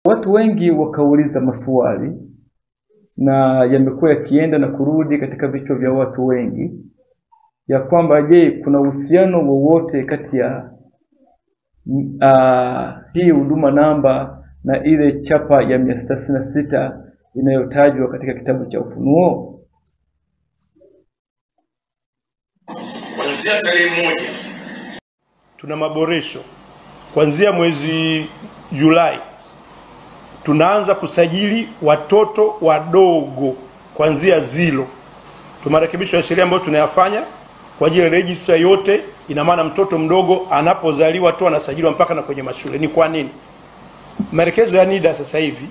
Watu wengi wakauliza maswali na yamekuwa yakienda na kurudi katika vichwa vya watu wengi ya kwamba je, kuna uhusiano wowote kati ya hii huduma namba na ile chapa ya 666 inayotajwa katika kitabu cha Ufunuo? Kuanzia tarehe 1 tuna maboresho. Kuanzia mwezi Julai tunaanza kusajili watoto wadogo kuanzia zilo. Tumarekebisho ya sheria ambayo tunayafanya kwa ajili ya register yote. Ina maana mtoto mdogo anapozaliwa tu anasajiliwa mpaka na kwenye mashule. Ni kwa nini? Maelekezo ya NIDA sasa hivi,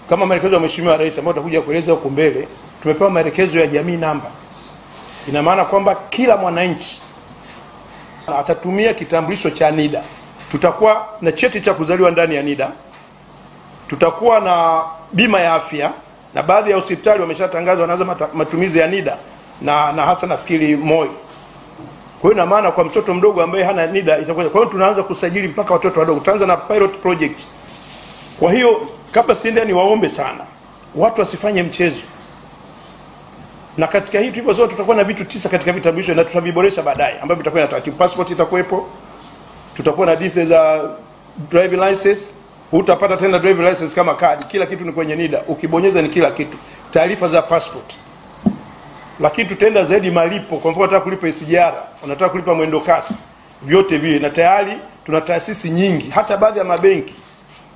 kama maelekezo ya Mheshimiwa Rais ambayo tutakuja kueleza huko mbele, tumepewa maelekezo ya jamii namba. Ina maana kwamba kila mwananchi atatumia kitambulisho cha NIDA. Tutakuwa na cheti cha kuzaliwa ndani ya NIDA. Tutakuwa na bima ya afya, na baadhi ya hospitali wameshatangaza wanaanza matumizi ya NIDA na hasa nafikiri MOI. Kwa hiyo ina maana kwa mtoto mdogo ambaye hana NIDA itakuwa. Kwa hiyo tunaanza kusajili mpaka watoto wadogo. Tutaanza na pilot project. Kwa hiyo kabla siende, ni waombe sana watu wasifanye mchezo. Na katika hii tulivyo zote tutakuwa na vitu 9 katika vitambulisho na tutaviboresha baadaye ambavyo vitakuwa na taratibu. Passport itakuwepo. Tutakuwa na details za driving license. Utapata tena driving license kama kadi. Kila kitu ni kwenye NIDA. Ukibonyeza ni kila kitu. Taarifa za passport. Lakini tutaenda zaidi malipo. Kwa mfano unataka kulipa SGR, unataka kulipa mwendo kasi, vyote vile. Na tayari tuna taasisi nyingi, hata baadhi ya mabenki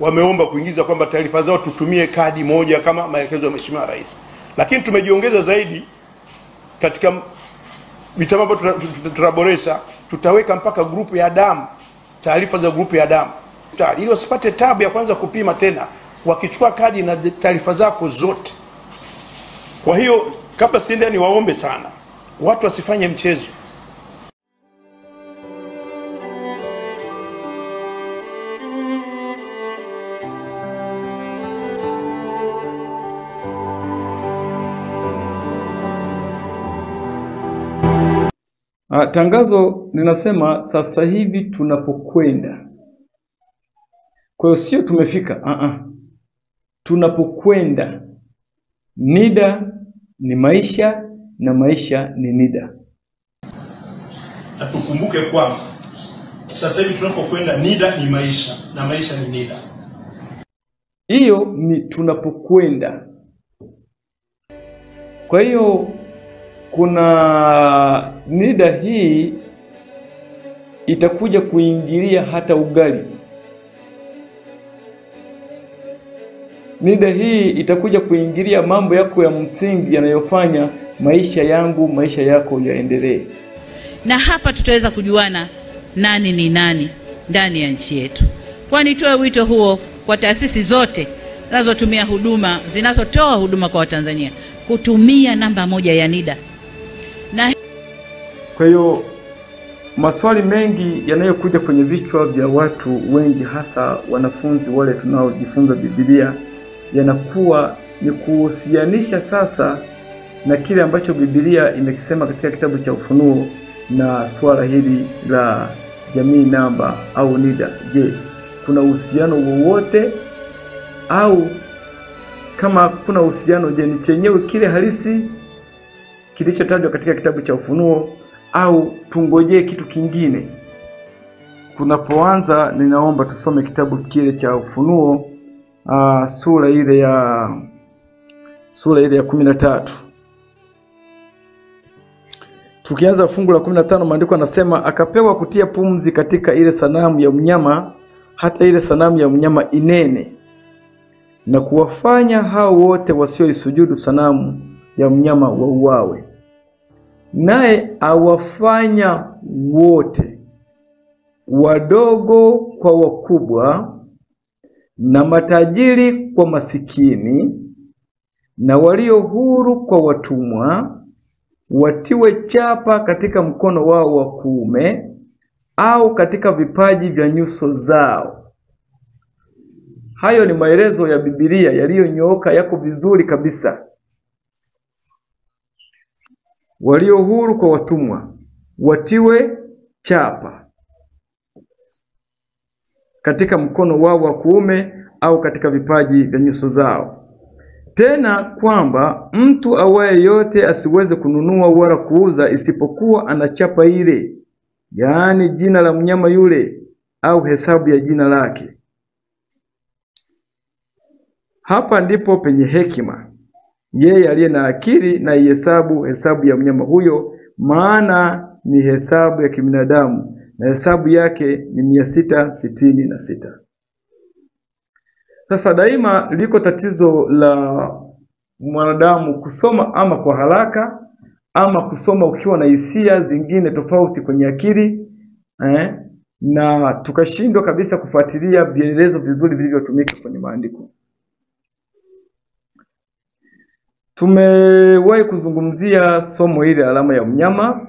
wameomba kuingiza kwamba taarifa zao tutumie kadi moja kama maelekezo ya Mheshimiwa Rais. Lakini tumejiongeza zaidi katika vitabu ambavyo tutaboresha. Tutaweka mpaka grupu ya damu, taarifa za grupu ya damu, ili wasipate tabu ya kwanza kupima tena wakichukua kadi na taarifa zako zote. Kwa hiyo kabla siende, ni waombe sana watu wasifanye mchezo. Tangazo linasema sasa hivi tunapokwenda. Kwa hiyo sio tumefika, tunapokwenda. NIDA ni maisha na maisha ni NIDA. Na tukumbuke kwamba sasa hivi tunapokwenda, NIDA ni maisha na maisha ni NIDA. Hiyo ni tunapokwenda. Kwa hiyo kuna NIDA hii itakuja kuingilia hata ugali. NIDA hii itakuja kuingilia mambo yako ya msingi yanayofanya maisha yangu, maisha yako yaendelee. Na hapa tutaweza kujuana nani ni nani ndani ya nchi yetu. Kwa nitoe wito huo kwa taasisi zote zinazotumia huduma, zinazotoa huduma kwa Watanzania, kutumia namba moja ya NIDA. Kwa hiyo maswali mengi yanayokuja kwenye vichwa vya watu wengi, hasa wanafunzi wale tunaojifunza Biblia, yanakuwa ni kuhusianisha sasa na kile ambacho Biblia imekisema katika kitabu cha Ufunuo na swala hili la jamii namba au NIDA. Je, kuna uhusiano wowote? Au kama kuna uhusiano, je, ni chenyewe kile halisi kilichotajwa katika kitabu cha Ufunuo au tungojee kitu kingine? Tunapoanza, ninaomba tusome kitabu kile cha Ufunuo, sura ile ya 13. Tukianza fungu la 15, maandiko yanasema, akapewa kutia pumzi katika ile sanamu ya mnyama, hata ile sanamu ya mnyama inene, na kuwafanya hao wote wasioisujudu sanamu ya mnyama wauawe. Naye awafanya wote, wadogo kwa wakubwa, na matajiri kwa masikini, na walio huru kwa watumwa, watiwe chapa katika mkono wao wa kuume au katika vipaji vya nyuso zao. Hayo ni maelezo ya Biblia yaliyonyooka, yako vizuri kabisa. Walio huru kwa watumwa, watiwe chapa. katika mkono wao wa kuume au katika vipaji vya nyuso zao. Tena kwamba mtu awaye yote asiweze kununua wala kuuza isipokuwa ana chapa ile, yaani jina la mnyama yule au hesabu ya jina lake. Hapa ndipo penye hekima. Yeye aliye na akili na hesabu ya mnyama huyo, maana ni hesabu ya kibinadamu na hesabu yake ni 666. Sasa daima liko tatizo la mwanadamu kusoma ama kwa haraka ama kusoma ukiwa na hisia zingine tofauti kwenye akili, na tukashindwa kabisa kufuatilia vielelezo vizuri vilivyotumika kwenye maandiko. Tumewahi kuzungumzia somo hili alama ya mnyama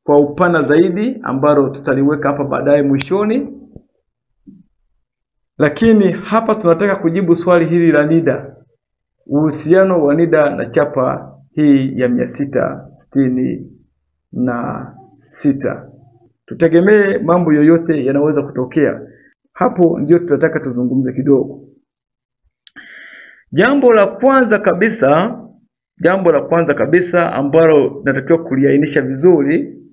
kwa upana zaidi, ambalo tutaliweka hapa baadaye mwishoni. Lakini hapa tunataka kujibu swali hili la NIDA, uhusiano wa NIDA na chapa hii ya 666. Tutegemee mambo yoyote yanaweza kutokea. Hapo ndio tutataka tuzungumze kidogo. Jambo la kwanza kabisa ambalo natakiwa kuliainisha vizuri,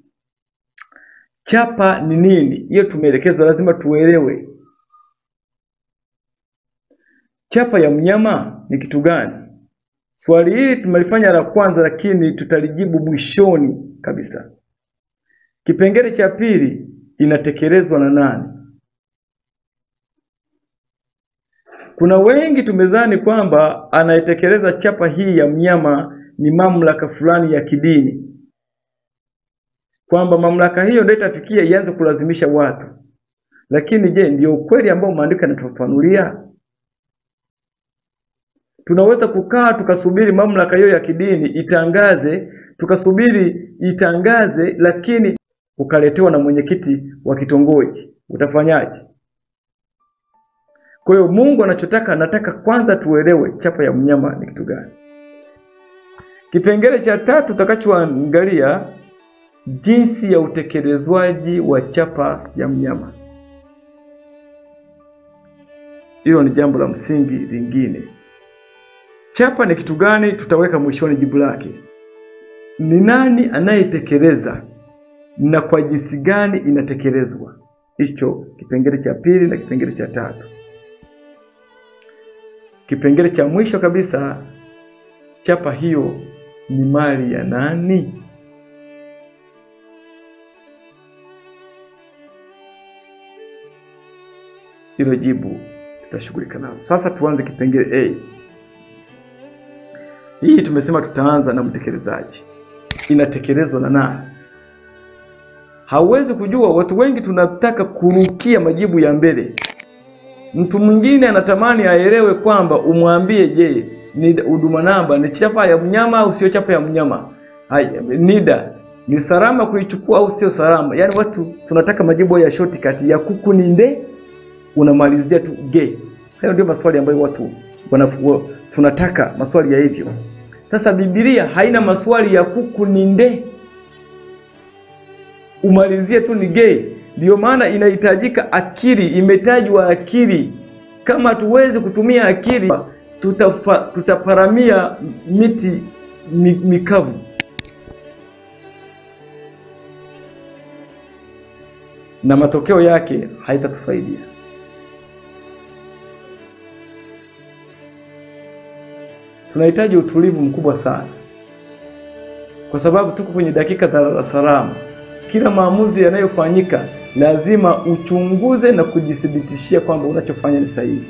chapa ni nini? Hiyo tumeelekezwa, lazima tuelewe. Chapa ya mnyama ni kitu gani? Swali hili tumelifanya la kwanza, lakini tutalijibu mwishoni kabisa. Kipengele cha pili, inatekelezwa na nani? Kuna wengi tumezani kwamba anayetekeleza chapa hii ya mnyama ni mamlaka fulani ya kidini, kwamba mamlaka hiyo ndio itafikia ianze kulazimisha watu. Lakini je, ndio ukweli ambao maandiko yanatufafanulia? Tunaweza kukaa tukasubiri mamlaka hiyo ya kidini itangaze, lakini ukaletewa na mwenyekiti wa kitongoji, utafanyaje? Kwa hiyo Mungu anataka kwanza tuelewe chapa ya mnyama ni kitu gani. Kipengele cha tatu tutakachoangalia, jinsi ya utekelezwaji wa chapa ya mnyama. Hilo ni jambo la msingi lingine. Chapa ni kitu gani? Tutaweka mwishoni jibu lake. Ni nani anayetekeleza na kwa jinsi gani inatekelezwa? Hicho kipengele cha pili na kipengele cha tatu. Kipengele cha mwisho kabisa, chapa hiyo ni mali ya nani? Hilo jibu tutashughulika nalo. Sasa tuanze kipengele A. Hii tumesema tutaanza na mtekelezaji. Inatekelezwa na nani? Hauwezi kujua. Watu wengi tunataka kurukia majibu ya mbele. Mtu mwingine anatamani aelewe kwamba umwambie, je, ni huduma namba ni chapa ya mnyama au sio chapa ya mnyama? NIDA ni salama kuichukua au sio salama? Yaani watu tunataka majibu ya shortcut ya kuku ni nde, unamalizia tu ge. Hayo ndio maswali ambayo watu tunataka maswali ya hivyo. Sasa Biblia haina maswali ya kuku ni nde, umalizie tu ni ge. Ndio maana inahitajika akili, imetajwa akili. Kama hatuwezi kutumia akili, tutaparamia miti mikavu. Na matokeo yake haitatufaidia. Tunahitaji utulivu mkubwa sana, kwa sababu tuko kwenye dakika za salama. Kila maamuzi yanayofanyika lazima uchunguze na kujithibitishia kwamba unachofanya ni sahihi.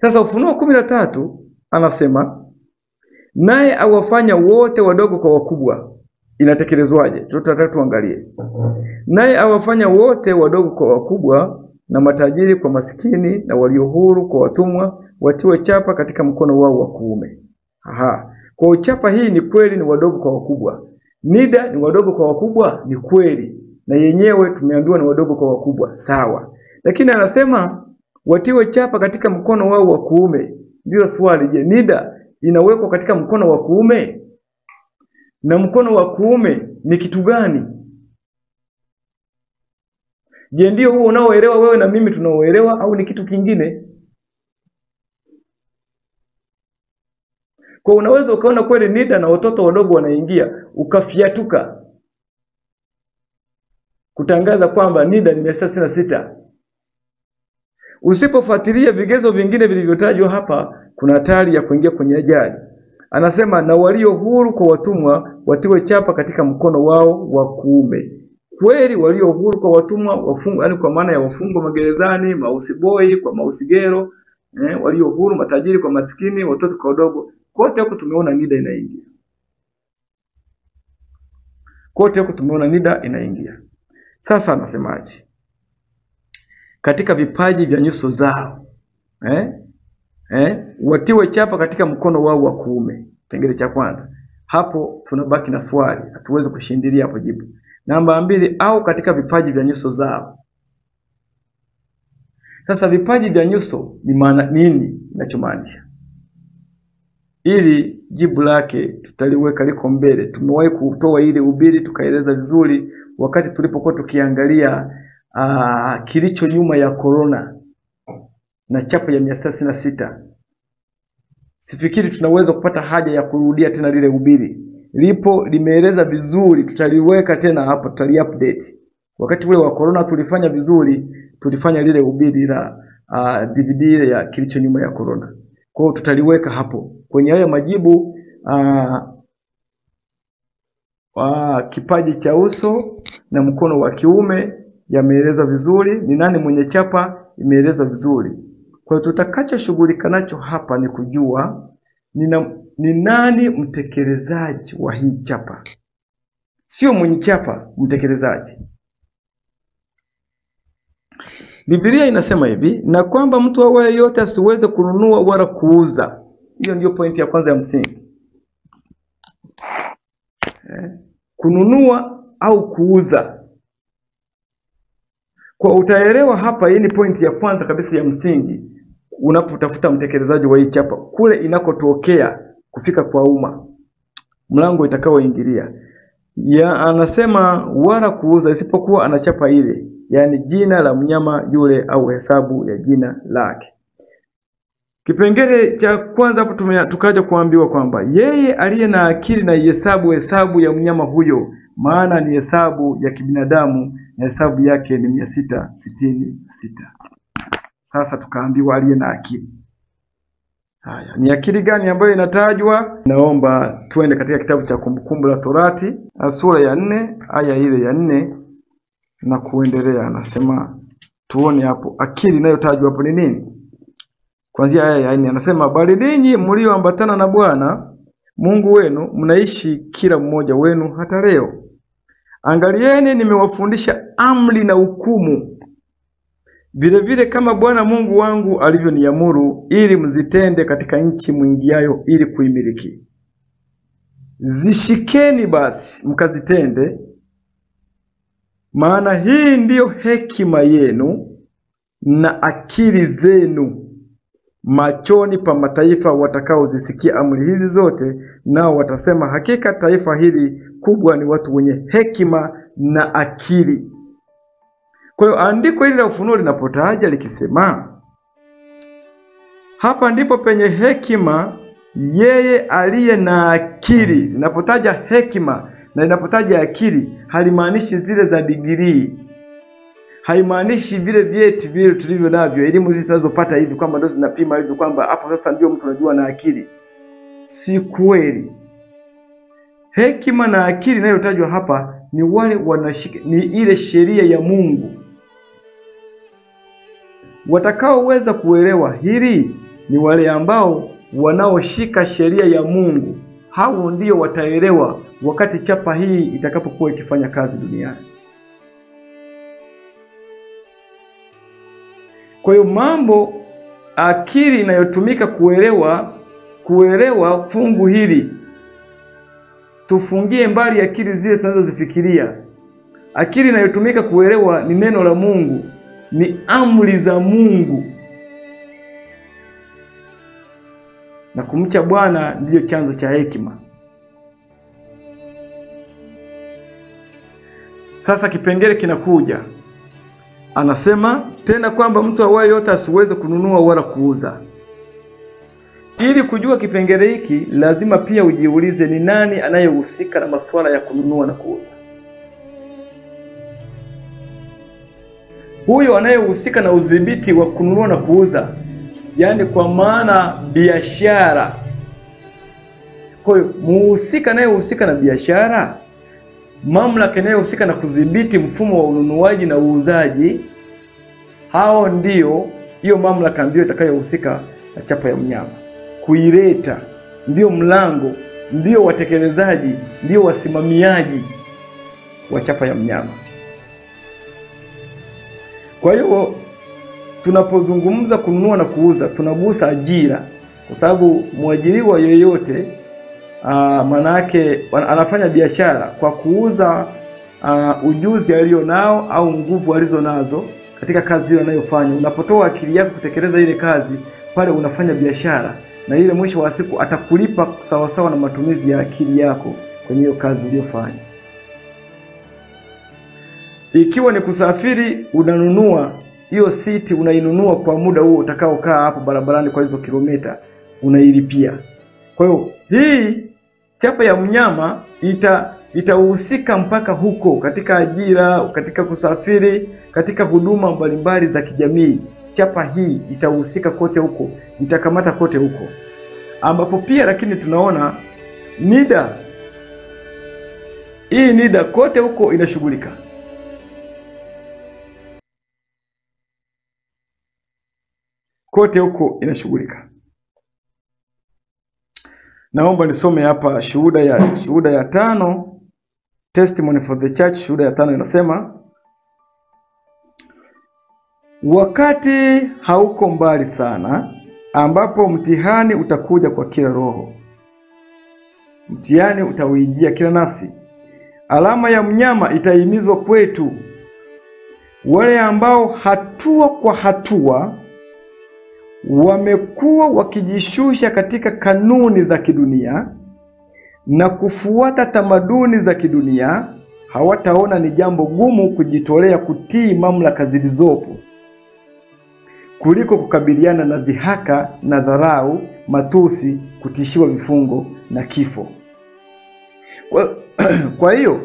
Sasa Ufunuo 13 anasema, naye awafanya wote wadogo kwa wakubwa. Inatekelezwaje? Tutataka tuangalie. Naye awafanya wote wadogo kwa wakubwa, na matajiri kwa masikini, na walio huru kwa watumwa, watiwe chapa katika mkono wao wa kuume. Kwa chapa hii ni kweli ni wadogo kwa wakubwa. NIDA ni wadogo kwa wakubwa, ni kweli. Na yenyewe tumeambiwa ni wadogo kwa wakubwa, sawa. Lakini anasema watiwe chapa katika mkono wao wa kuume. Ndio swali, je, NIDA inawekwa katika mkono wa kuume? Na mkono wa kuume ni kitu gani? Je, ndio huo unaoelewa wewe na mimi tunaoelewa au ni kitu kingine? Kwa unaweza ukaona kweli NIDA na watoto wadogo wanaingia, ukafiatuka kutangaza kwamba NIDA ni 666. Usipofuatilia vigezo vingine vilivyotajwa hapa, kuna hatari ya kuingia kwenye ajali. Anasema na walio huru kwa watumwa watiwe chapa katika mkono wao wa kuume. Kweli walio huru kwa watumwa wafungwa, yani kwa maana ya wafungwa magerezani, mausiboi kwa mausigero, walio huru, matajiri kwa maskini, watoto kwa wadogo, kote huko tumeona NIDA inaingia. Kote huko tumeona NIDA inaingia. Sasa anasemaje? Katika vipaji vya nyuso zao, watiwe chapa katika mkono wao wa kuume. Kipengele cha kwanza. Hapo tunabaki na swali, hatuwezi kushindilia hapo jibu. Namba 2, au katika vipaji vya nyuso zao. Sasa vipaji vya nyuso ni maana nini inachomaanisha? Ili jibu lake tutaliweka liko mbele. Tumewahi kutoa ile ubiri tukaeleza vizuri wakati tulipokuwa tukiangalia kilicho nyuma ya corona na chapa ya 666. Sifikiri tunaweza kupata haja ya kurudia tena lile ubiri. Lipo limeeleza vizuri, tutaliweka tena hapo, tutali-update. Wakati ule wa corona tulifanya vizuri, tulifanya lile ubiri la DVD ya kilicho nyuma ya corona. Kwa hiyo tutaliweka hapo. Kwenye haya majibu kipaji cha uso na mkono wa kiume yameelezwa vizuri, ni nani mwenye chapa imeelezwa vizuri. Kwa hiyo tutakachoshughulika nacho hapa ni kujua ni nani mtekelezaji wa hii chapa. Sio mwenye chapa, mtekelezaji. Biblia inasema hivi, na kwamba mtu awaye yote asiweze kununua wala kuuza. Hiyo ndio pointi ya kwanza ya msingi. Kununua au kuuza. Kwa utaelewa hapa, hii ni pointi ya kwanza kabisa ya msingi unapotafuta mtekelezaji wa hii chapa, kule inakotokea kufika kwa umma, mlango itakaoingilia. Anasema wala kuuza isipokuwa anachapa ile, yani jina la mnyama yule au hesabu ya jina lake. Kipengele cha kwanza hapo tukaja kuambiwa kwamba yeye aliye na akili na hesabu ya mnyama huyo, maana ni hesabu ya kibinadamu na hesabu yake ni 666. Sasa tukaambiwa aliye na akili. Haya, ni akili gani ambayo inatajwa? Naomba tuende katika kitabu cha Kumbukumbu la Torati, sura ya 4, aya ile ya 4 na kuendelea. Anasema tuone hapo akili inayotajwa hapo ni nini. Kuanzia aya ya 4 anasema, bali ninyi mlioambatana na Bwana Mungu wenu mnaishi kila mmoja wenu hata leo. Angalieni, nimewafundisha amri na hukumu, vile vile kama Bwana Mungu wangu alivyoniamuru, ili mzitende katika nchi mwingiayo ili kuimiliki. Zishikeni basi mkazitende, maana hii ndiyo hekima yenu na akili zenu machoni pa mataifa watakaozisikia amri hizi zote, nao watasema, hakika taifa hili kubwa ni watu wenye hekima na akili. Kwa hiyo andiko hili la Ufunuo linapotaja likisema, hapa ndipo penye hekima yeye aliye na akili. Linapotaja hekima na linapotaja akili, halimaanishi zile za degree. Haimaanishi vile vyeti vile tulivyo navyo, elimu hizi tunazopata hivi kwamba ndio zinapima hivi kwamba hapo sasa ndio mtu anajua na akili. Si kweli. Hekima na akili inayotajwa hapa ni wale wanashika, ni ile sheria ya Mungu. Watakaoweza kuelewa hili ni wale ambao wanaoshika sheria ya Mungu. Hao ndio wataelewa wakati chapa hii itakapokuwa ikifanya kazi duniani. Kwa hiyo mambo akili inayotumika kuelewa fungu hili, tufungie mbali akili zile tunazozifikiria. Akili inayotumika kuelewa ni neno la Mungu, ni amri za Mungu. Na kumcha Bwana ndiyo chanzo cha hekima. Sasa kipengele kinakuja. Anasema tena kwamba mtu awaye yote asiweze kununua wala kuuza. Ili kujua kipengele hiki lazima pia ujiulize ni nani anayehusika na masuala ya kununua na kuuza. Huyo anayehusika na udhibiti wa kununua na kuuza, yani kwa maana biashara. Kwa hiyo muhusika anayehusika na biashara, mamlaka inayohusika na kudhibiti mfumo wa ununuaji na uuzaji, hao ndio, hiyo mamlaka ndio itakayohusika na chapa ya mnyama. Kuileta ndio mlango, ndio watekelezaji, ndio wasimamiaji wa chapa ya mnyama. Kwa hiyo tunapozungumza kununua na kuuza tunagusa ajira, kwa sababu mwajiriwa yeyote manake anafanya biashara kwa kuuza ujuzi alio nao au nguvu alizo nazo katika kazi ile anayofanya. Unapotoa akili yako kutekeleza ile kazi, pale unafanya biashara, na ile mwisho wa siku atakulipa sawa sawa na matumizi ya akili yako kwenye hiyo kazi uliyofanya. Ikiwa ni kusafiri, unanunua hiyo siti, unainunua kwa muda huo utakaokaa hapo barabarani kwa hizo kilomita, unailipia. Kwa hiyo hii chapa ya mnyama itahusika mpaka huko, katika ajira, katika kusafiri, katika huduma mbalimbali za kijamii. Chapa hii itahusika kote huko, itakamata kote huko. Ambapo pia lakini tunaona NIDA, hii NIDA kote huko inashughulika. Kote huko inashughulika. Naomba nisome hapa shuhuda ya 5, Testimony for the Church. Shuhuda ya 5 inasema, wakati hauko mbali sana ambapo mtihani utakuja kwa kila roho. Mtihani utauijia kila nafsi. Alama ya mnyama itahimizwa kwetu, wale ambao hatua kwa hatua wamekuwa wakijishusha katika kanuni za kidunia na kufuata tamaduni za kidunia, hawataona ni jambo gumu kujitolea kutii mamlaka zilizopo kuliko kukabiliana na dhihaka na dharau, matusi, kutishiwa vifungo na kifo. Kwa hiyo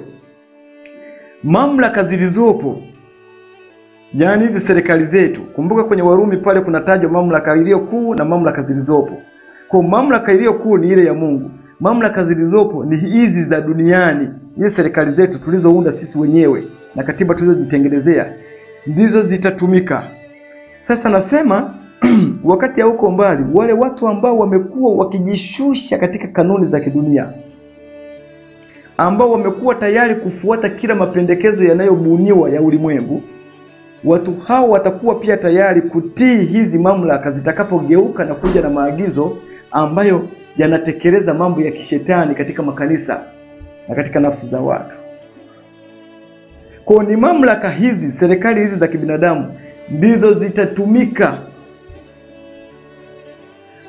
mamlaka zilizopo, yani hizi serikali zetu, kumbuka kwenye Warumi pale kunatajwa mamlaka iliyo kuu na mamlaka zilizopo. Kwa mamlaka iliyo kuu ni ile ya Mungu, mamlaka zilizopo ni hizi za duniani, hizi serikali zetu tulizounda sisi wenyewe na katiba tulizojitengenezea, ndizo zitatumika. Sasa nasema wakati ya huko mbali, wale watu ambao wamekuwa wakijishusha katika kanuni za kidunia, ambao wamekuwa tayari kufuata kila mapendekezo yanayobuniwa ya ulimwengu, watu hao watakuwa pia tayari kutii hizi mamlaka zitakapogeuka na kuja na maagizo ambayo yanatekeleza mambo ya kishetani katika makanisa na katika nafsi za watu. Kwa ni mamlaka hizi, serikali hizi za kibinadamu ndizo zitatumika.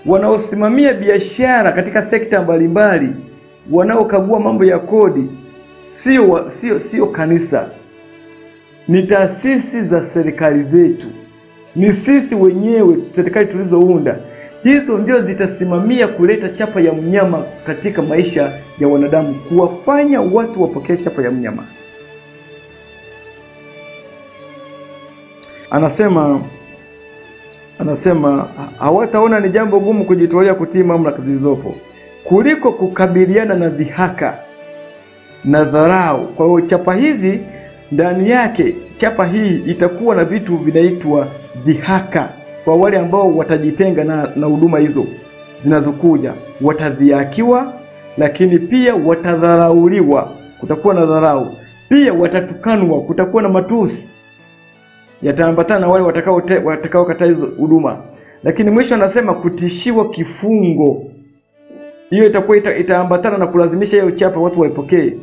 Wanaosimamia biashara katika sekta mbalimbali, wanaokagua mambo ya kodi, sio kanisa, ni taasisi za serikali zetu, ni sisi wenyewe, serikali tulizounda. Hizo ndio zitasimamia kuleta chapa ya mnyama katika maisha ya wanadamu, kuwafanya watu wapokee chapa ya mnyama. Anasema hawataona ni jambo gumu kujitolea kutii mamlaka zilizopo kuliko kukabiliana na dhihaka na dharau. Kwa hiyo chapa hizi ndani yake, chapa hii itakuwa na vitu vinaitwa dhihaka. Kwa wale ambao watajitenga na huduma hizo zinazokuja, watadhihakiwa, lakini pia watadharauliwa, kutakuwa na dharau. Pia watatukanwa, kutakuwa na matusi yataambatana na wale watakao kataa hizo huduma. Lakini mwisho anasema kutishiwa kifungo. Hiyo itakuwa itaambatana na kulazimisha hiyo chapa watu waipokee.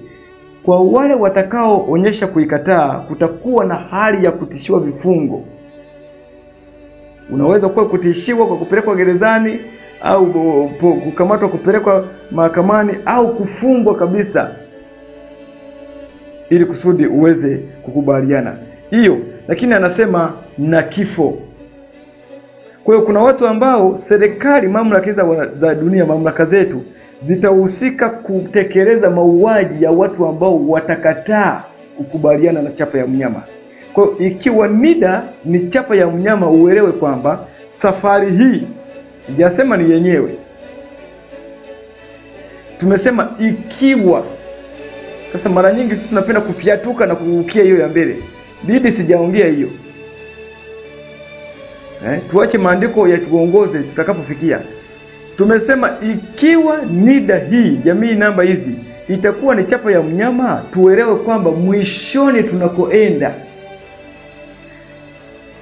Kwa wale watakaoonyesha kuikataa, kutakuwa na hali ya kutishiwa vifungo. Unaweza kuwa kutishiwa kwa kupelekwa gerezani, au kukamatwa kupelekwa mahakamani, au kufungwa kabisa ili kusudi uweze kukubaliana. Hiyo lakini anasema na kifo. Kwa hiyo kuna watu ambao serikali, mamlaka za dunia, mamlaka zetu zitahusika kutekeleza mauaji ya watu ambao watakataa kukubaliana na chapa ya mnyama. Kwa hiyo ikiwa NIDA ni chapa ya mnyama, uelewe kwamba safari hii, sijasema ni yenyewe, tumesema ikiwa. Sasa mara nyingi sisi tunapenda kufiatuka na kurukia hiyo ya mbele. Bibi sijaongea hiyo. Tuache maandiko yatuongoze tutakapofikia. Tumesema ikiwa NIDA hii, jamii namba hizi, itakuwa ni chapa ya mnyama, tuelewe kwamba mwishoni tunakoenda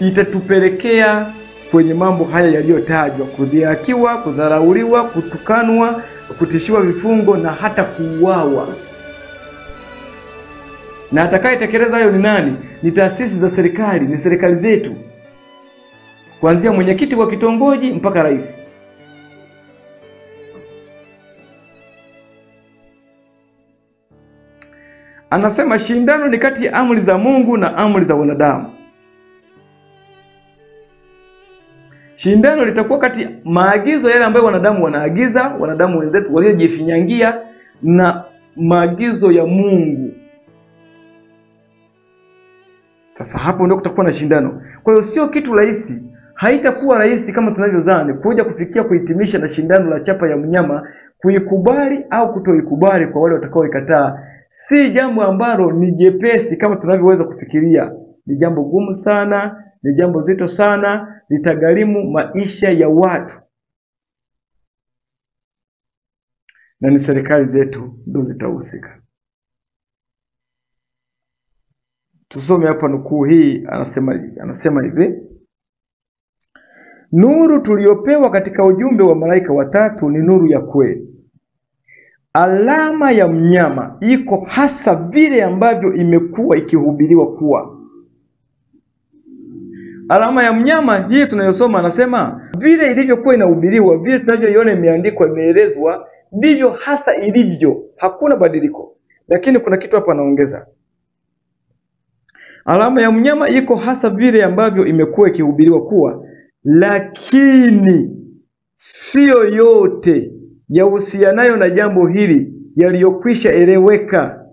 itatupelekea kwenye mambo haya yaliyotajwa: kudhihakiwa, kudharauliwa, kutukanwa, kutishiwa vifungo na hata kuuawa. Na atakayetekeleza hayo ni nani? Ni taasisi za serikali, ni serikali zetu, kuanzia mwenyekiti wa kitongoji mpaka rais. Anasema shindano ni kati ya amri za Mungu na amri za wanadamu. Shindano litakuwa kati maagizo yale ambayo wanadamu wanaagiza, wanadamu wenzetu waliojifinyangia, na maagizo ya Mungu. Sasa hapo ndio kutakuwa na shindano. Kwa hiyo sio kitu rahisi, haitakuwa rahisi kama tunavyozani kuja kufikia kuhitimisha na shindano la chapa ya mnyama, kuikubali au kutoikubali kwa wale watakaoikataa. Si jambo ambalo ni jepesi kama tunavyoweza kufikiria. Ni jambo gumu sana, ni jambo zito sana, litagharimu maisha ya watu. Na ni serikali zetu ndio zitahusika. Tusome hapa nukuu hii, anasema hivi: nuru tuliyopewa katika ujumbe wa malaika watatu ni nuru ya kweli. Alama ya mnyama iko hasa vile ambavyo imekuwa ikihubiriwa kuwa. Alama ya mnyama hii tunayosoma, anasema vile ilivyokuwa inahubiriwa, vile tunavyoiona imeandikwa, imeelezwa, ndivyo hasa ilivyo. Hakuna badiliko. Lakini kuna kitu hapa anaongeza. Alama ya mnyama iko hasa vile ambavyo imekuwa ikihubiriwa kuwa, lakini sio yote yahusianayo na jambo hili yaliyokwisha eleweka,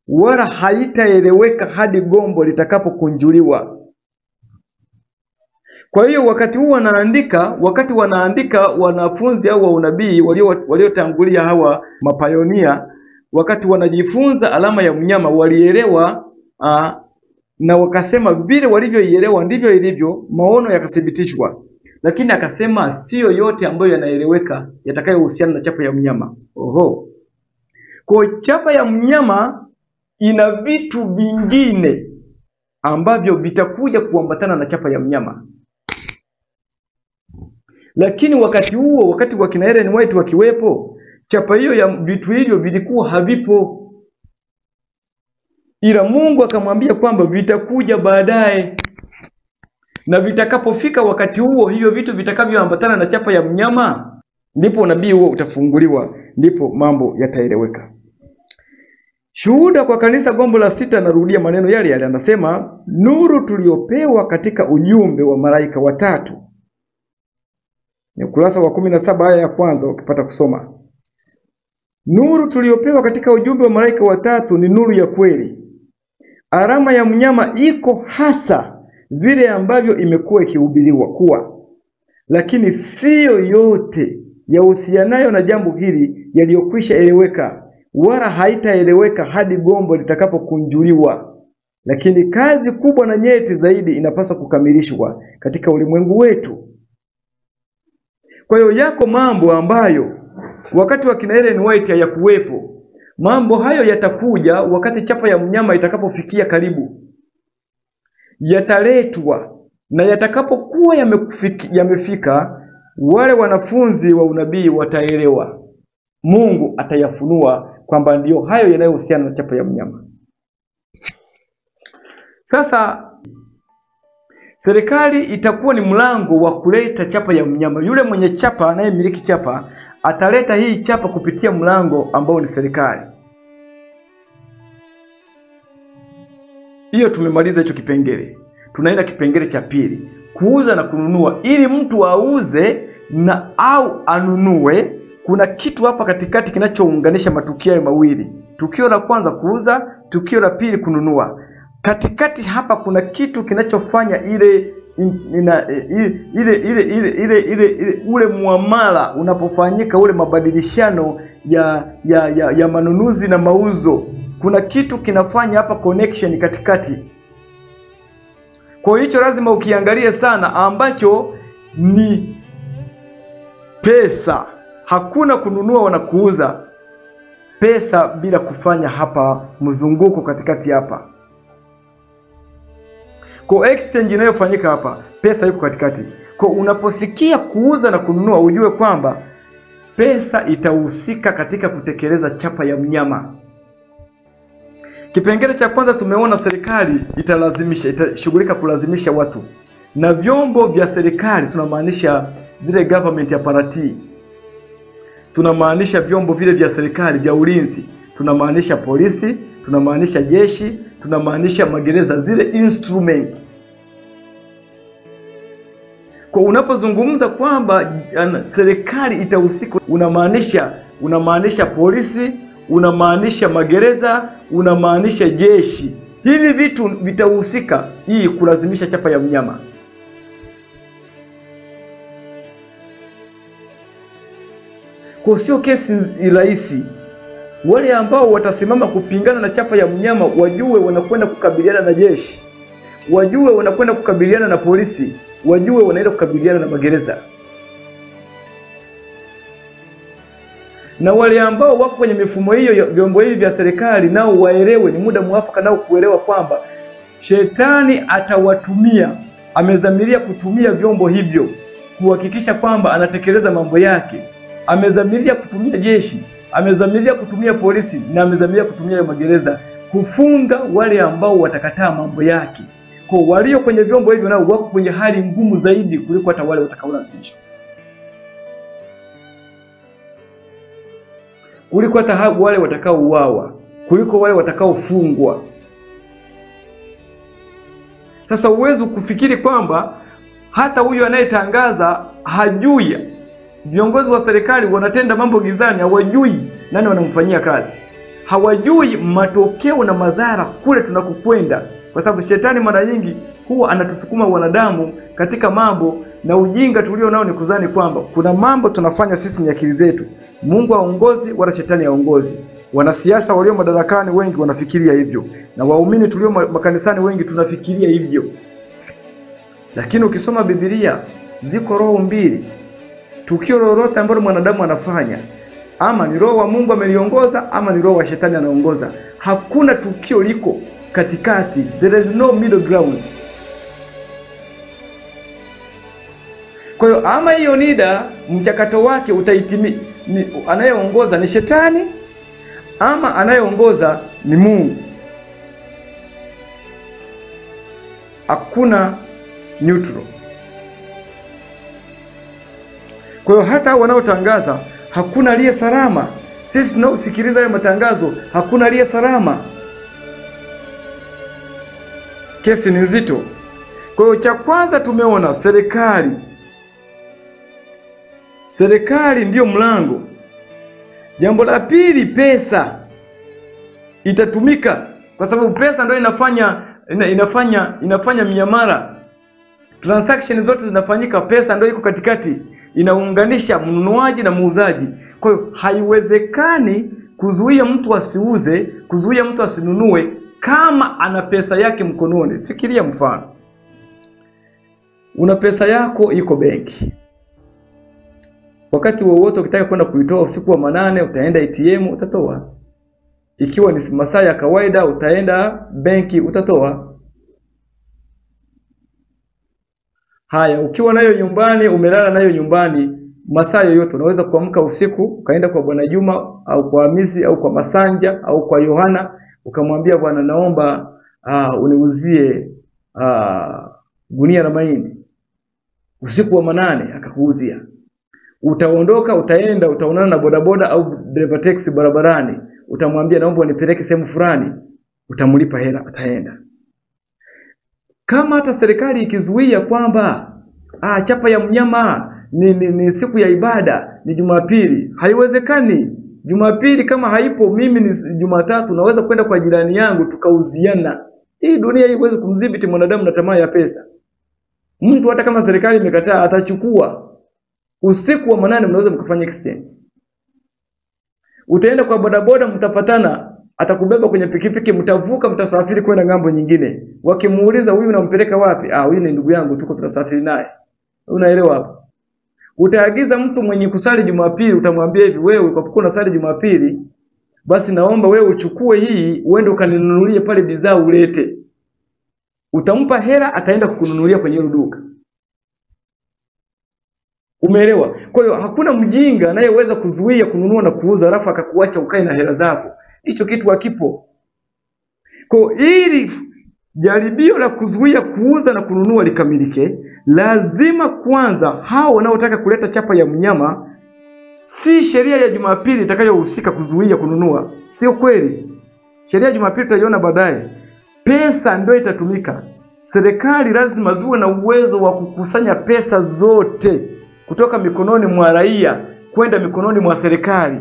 wala haitaeleweka hadi gombo litakapokunjuliwa. Kwa hiyo wakati wanaandika wanafunzi au wa unabii waliotangulia hawa mapayonia, wakati wanajifunza alama ya mnyama, walielewa na wakasema vile walivyoielewa ndivyo ilivyo, maono yakathibitishwa. Lakini akasema sio yote ambayo yanaeleweka yatakayohusiana na chapa ya mnyama. Kwa chapa ya mnyama ina vitu vingine ambavyo vitakuja kuambatana na chapa ya mnyama. Lakini wakati huo, wakati wa kina Ellen White wakiwepo, chapa hiyo ya vitu hivyo vilikuwa havipo. Ila Mungu akamwambia kwamba vitakuja baadaye. Na vitakapofika wakati huo, hivyo vitu vitakavyoambatana na chapa ya mnyama, ndipo nabii huo utafunguliwa, ndipo mambo yataeleweka. Shuhuda kwa kanisa gombo la 6 anarudia maneno yale yale, anasema nuru tuliyopewa katika ujumbe wa malaika watatu. Ni ukurasa wa 17 aya ya kwanza ukipata kusoma. Nuru tuliyopewa katika ujumbe wa malaika watatu ni nuru ya kweli. Alama ya mnyama iko hasa vile ambavyo imekuwa ikihubiriwa kuwa, lakini sio yote yahusianayo na jambo hili yaliyokwisha eleweka, wala haitaeleweka hadi gombo litakapokunjuliwa. Lakini kazi kubwa na nyeti zaidi inapaswa kukamilishwa katika ulimwengu wetu. Kwa hiyo yako mambo ambayo wakati wa kina Ellen White hayakuwepo. Mambo hayo yatakuja wakati chapa ya mnyama itakapofikia karibu. Yataletwa, na yatakapokuwa yamefika, wale wanafunzi wa unabii wataelewa. Mungu atayafunua kwamba ndio hayo yanayohusiana na chapa ya mnyama. Sasa serikali itakuwa ni mlango wa kuleta chapa ya mnyama. Yule mwenye chapa, anayemiliki chapa, ataleta hii chapa kupitia mlango ambao ni serikali. Hiyo tumemaliza hicho kipengele. tunaenda kipengele cha pili, kuuza na kununua. Ili mtu auze na au anunue, kuna kitu hapa katikati kinachounganisha matukio hayo mawili. Tukio la kwanza kuuza, tukio la pili kununua. Katikati hapa kuna kitu kinachofanya ule muamala unapofanyika, ule mabadilishano ya manunuzi na mauzo. Kuna kitu kinafanya hapa connection katikati. Kwa hiyo lazima ukiangalie sana, ambacho ni pesa. Hakuna kununua wala kuuza pesa bila kufanya hapa mzunguko katikati hapa. Kwa exchange inayofanyika hapa, pesa iko katikati. Kwa unaposikia kuuza na kununua, ujue kwamba pesa itahusika katika kutekeleza chapa ya mnyama. Kipengele cha kwanza tumeona serikali itashughulika kulazimisha watu. Na vyombo vya serikali tunamaanisha zile government apparatus. Tunamaanisha vyombo vile vya serikali vya ulinzi. Tunamaanisha polisi, tunamaanisha jeshi, tunamaanisha magereza, zile instrument. Kwa unapozungumza kwamba serikali itahusika, unamaanisha polisi, unamaanisha magereza, unamaanisha jeshi. Hivi vitu vitahusika hii kulazimisha chapa ya mnyama. Kwa sio kesi rahisi. Wale ambao watasimama kupingana na chapa ya mnyama wajue wanakwenda kukabiliana na jeshi, wajue wanakwenda kukabiliana na polisi, wajue wanaenda kukabiliana na magereza. Na wale ambao wako kwenye mifumo hiyo, vyombo hivi vya serikali, nao waelewe, ni muda mwafaka nao kuelewa kwamba shetani atawatumia, amezamiria kutumia vyombo hivyo kuhakikisha kwamba anatekeleza mambo yake. Amezamiria kutumia jeshi, amezamiria kutumia polisi, na amezamiria kutumia magereza kufunga wale ambao watakataa mambo yake. Kwa walio kwenye vyombo hivyo nao wako kwenye hali ngumu zaidi kuliko hata wale watakaolazimishwa, kuliko hata wale watakaouawa, kuliko wale watakaofungwa. Sasa uwezo kufikiri kwamba hata huyu anayetangaza hajui viongozi wa serikali wanatenda mambo gizani, hawajui nani wanamfanyia kazi, hawajui matokeo na madhara kule tunakokwenda. Kwa sababu shetani mara nyingi huwa anatusukuma wanadamu katika mambo, na ujinga tulio nao ni kuzani kwamba kuna mambo tunafanya sisi ni akili zetu. Mungu haongozi wala shetani haongozi. Wanasiasa walio madarakani wengi wanafikiria hivyo, na waumini tulio makanisani wengi tunafikiria hivyo. Lakini ukisoma Biblia, ziko roho mbili. Tukio lolote ambalo mwanadamu anafanya, ama ni roho wa Mungu ameliongoza, ama ni roho wa shetani anaongoza. Hakuna tukio liko katikati. There is no middle ground. Kwa hiyo ama hiyo NIDA mchakato wake anayeongoza ni shetani, ama anayeongoza ni Mungu. Hakuna neutral. Kwa hiyo hata wanaotangaza hakuna aliye salama. Sisi tunaosikiliza hayo matangazo hakuna aliye salama. Kesi ni nzito. Kwa hiyo cha kwanza tumeona serikali. Serikali ndiyo mlango. Jambo la pili, pesa itatumika, kwa sababu pesa ndio inafanya miamala. Transaction zote zinafanyika, pesa ndio iko katikati, inaunganisha mnunuaji na muuzaji. Kwa hiyo haiwezekani kuzuia mtu asiuze, kuzuia mtu asinunue kama ana pesa yake mkononi. Fikiria mfano. Una pesa yako iko benki. Wakati wowote ukitaka kwenda kuitoa usiku wa manane, utaenda ATM utatoa. Ikiwa ni masaa ya kawaida utaenda benki utatoa. Haya, ukiwa nayo nyumbani, umelala nayo nyumbani, masaa yoyote unaweza kuamka usiku, ukaenda kwa Bwana Juma au kwa Hamisi au kwa Masanja au kwa Yohana, ukamwambia bwana, naomba uniuzie gunia la mahindi. Usiku wa manane akakuuzia. Utaondoka, utaenda, utaonana na bodaboda au driver taxi barabarani, utamwambia naomba unipeleke sehemu fulani, utamlipa hela, ataenda. Kama hata serikali ikizuia kwamba chapa ya mnyama ni siku ya ibada, ni Jumapili, haiwezekani. Jumapili kama haipo, mimi ni Jumatatu naweza kwenda kwa jirani yangu tukauziana. Hii dunia hii huwezi kumdhibiti mwanadamu na tamaa ya pesa. Mtu hata kama serikali imekataa atachukua. Usiku wa manane mnaweza mkafanya exchange. Utaenda kwa bodaboda, mtapatana, atakubeba kwenye pikipiki, mtavuka, mtasafiri kwenda ngambo nyingine. Wakimuuliza huyu unampeleka wapi? Huyu ni ndugu yangu, tuko tunasafiri naye. Unaelewa hapo? Utaagiza mtu mwenye kusali Jumapili, utamwambia hivi, wewe kwa kuwa unasali Jumapili, basi naomba wewe uchukue hii uende ukaninunulie pale bidhaa ulete. Utampa hela, ataenda kukununulia kwenye hilo duka. Umeelewa? Kwa hiyo hakuna mjinga anayeweza kuzuia kununua na kuuza alafu akakuacha ukae na hela zako. Hicho kitu hakipo. Kwa ili jaribio la kuzuia kuuza na kununua likamilike, lazima kwanza hao wanaotaka kuleta chapa ya mnyama, si sheria ya Jumapili itakayohusika kuzuia kununua. Sio kweli. Sheria ya Jumapili tutaiona baadaye. Pesa ndio itatumika. Serikali lazima ziwe na uwezo wa kukusanya pesa zote kutoka mikononi mwa raia kwenda mikononi mwa serikali.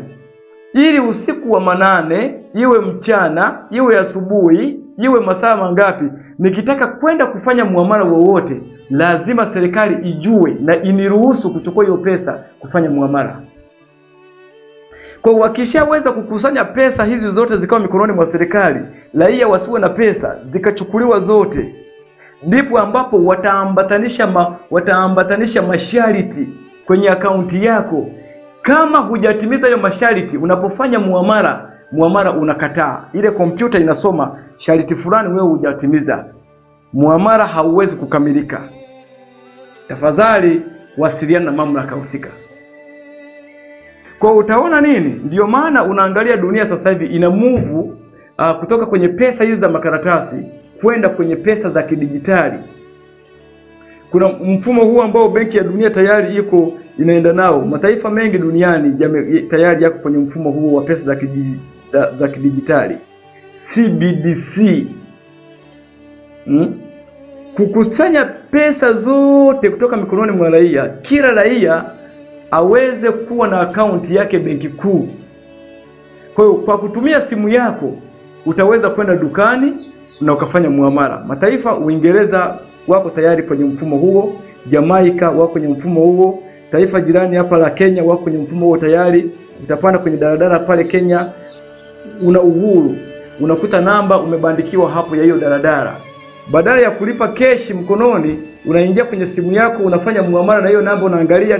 Ili usiku wa manane, iwe mchana, iwe asubuhi, iwe masaa mangapi, nikitaka kwenda kufanya muamala wowote, lazima serikali ijue na iniruhusu kuchukua hiyo pesa kufanya muamala. Kwa wakishaweza kukusanya pesa hizi zote zikawa mikononi mwa serikali, raia wasiwe na pesa, zikachukuliwa zote, ndipo ambapo wataambatanisha masharti kwenye akaunti yako. Kama hujatimiza hiyo masharti, unapofanya muamala unakataa. Ile kompyuta inasoma sharti fulani wewe hujatimiza, muamala hauwezi kukamilika. Tafadhali wasiliana na mamlaka husika. Kwa utaona nini? Ndio maana unaangalia dunia sasa hivi ina move kutoka kwenye pesa hizi za makaratasi kwenda kwenye pesa za kidijitali. Kuna mfumo huu ambao Benki ya Dunia tayari inaenda nao. Mataifa mengi duniani tayari yako kwenye mfumo huu wa pesa za kidijitali. CBDC. Kukusanya pesa zote kutoka mikononi mwa raia, kila raia aweze kuwa na akaunti yake benki kuu. Kwa hiyo kwa kutumia simu yako utaweza kwenda dukani na ukafanya muamala. Mataifa Uingereza wako tayari kwenye mfumo huo, Jamaica wako kwenye mfumo huo, taifa jirani hapa la Kenya wako kwenye mfumo huo tayari. Utapanda kwenye daladala pale Kenya, una Uhuru, unakuta namba umebandikiwa hapo ya hiyo daladala. Badala ya kulipa keshi mkononi, unaingia kwenye simu yako, unafanya muamala na hiyo namba, unaangalia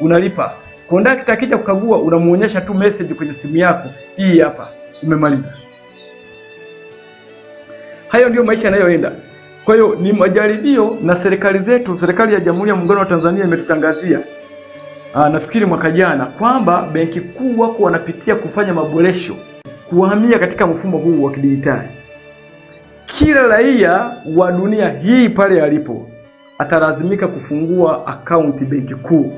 unalipa. Kondakta akija kukagua, unamuonyesha tu message kwenye simu yako, hii hapa, umemaliza. Hayo ndio maisha yanayoenda. Kwa hiyo ni majaribio na serikali zetu, serikali ya Jamhuri ya Muungano wa Tanzania imetutangazia nafikiri mwaka jana kwamba benki kuu wako wanapitia kufanya maboresho kuhamia katika mfumo huu wa kidijitali. Kila raia wa dunia hii pale alipo atalazimika kufungua akaunti benki kuu,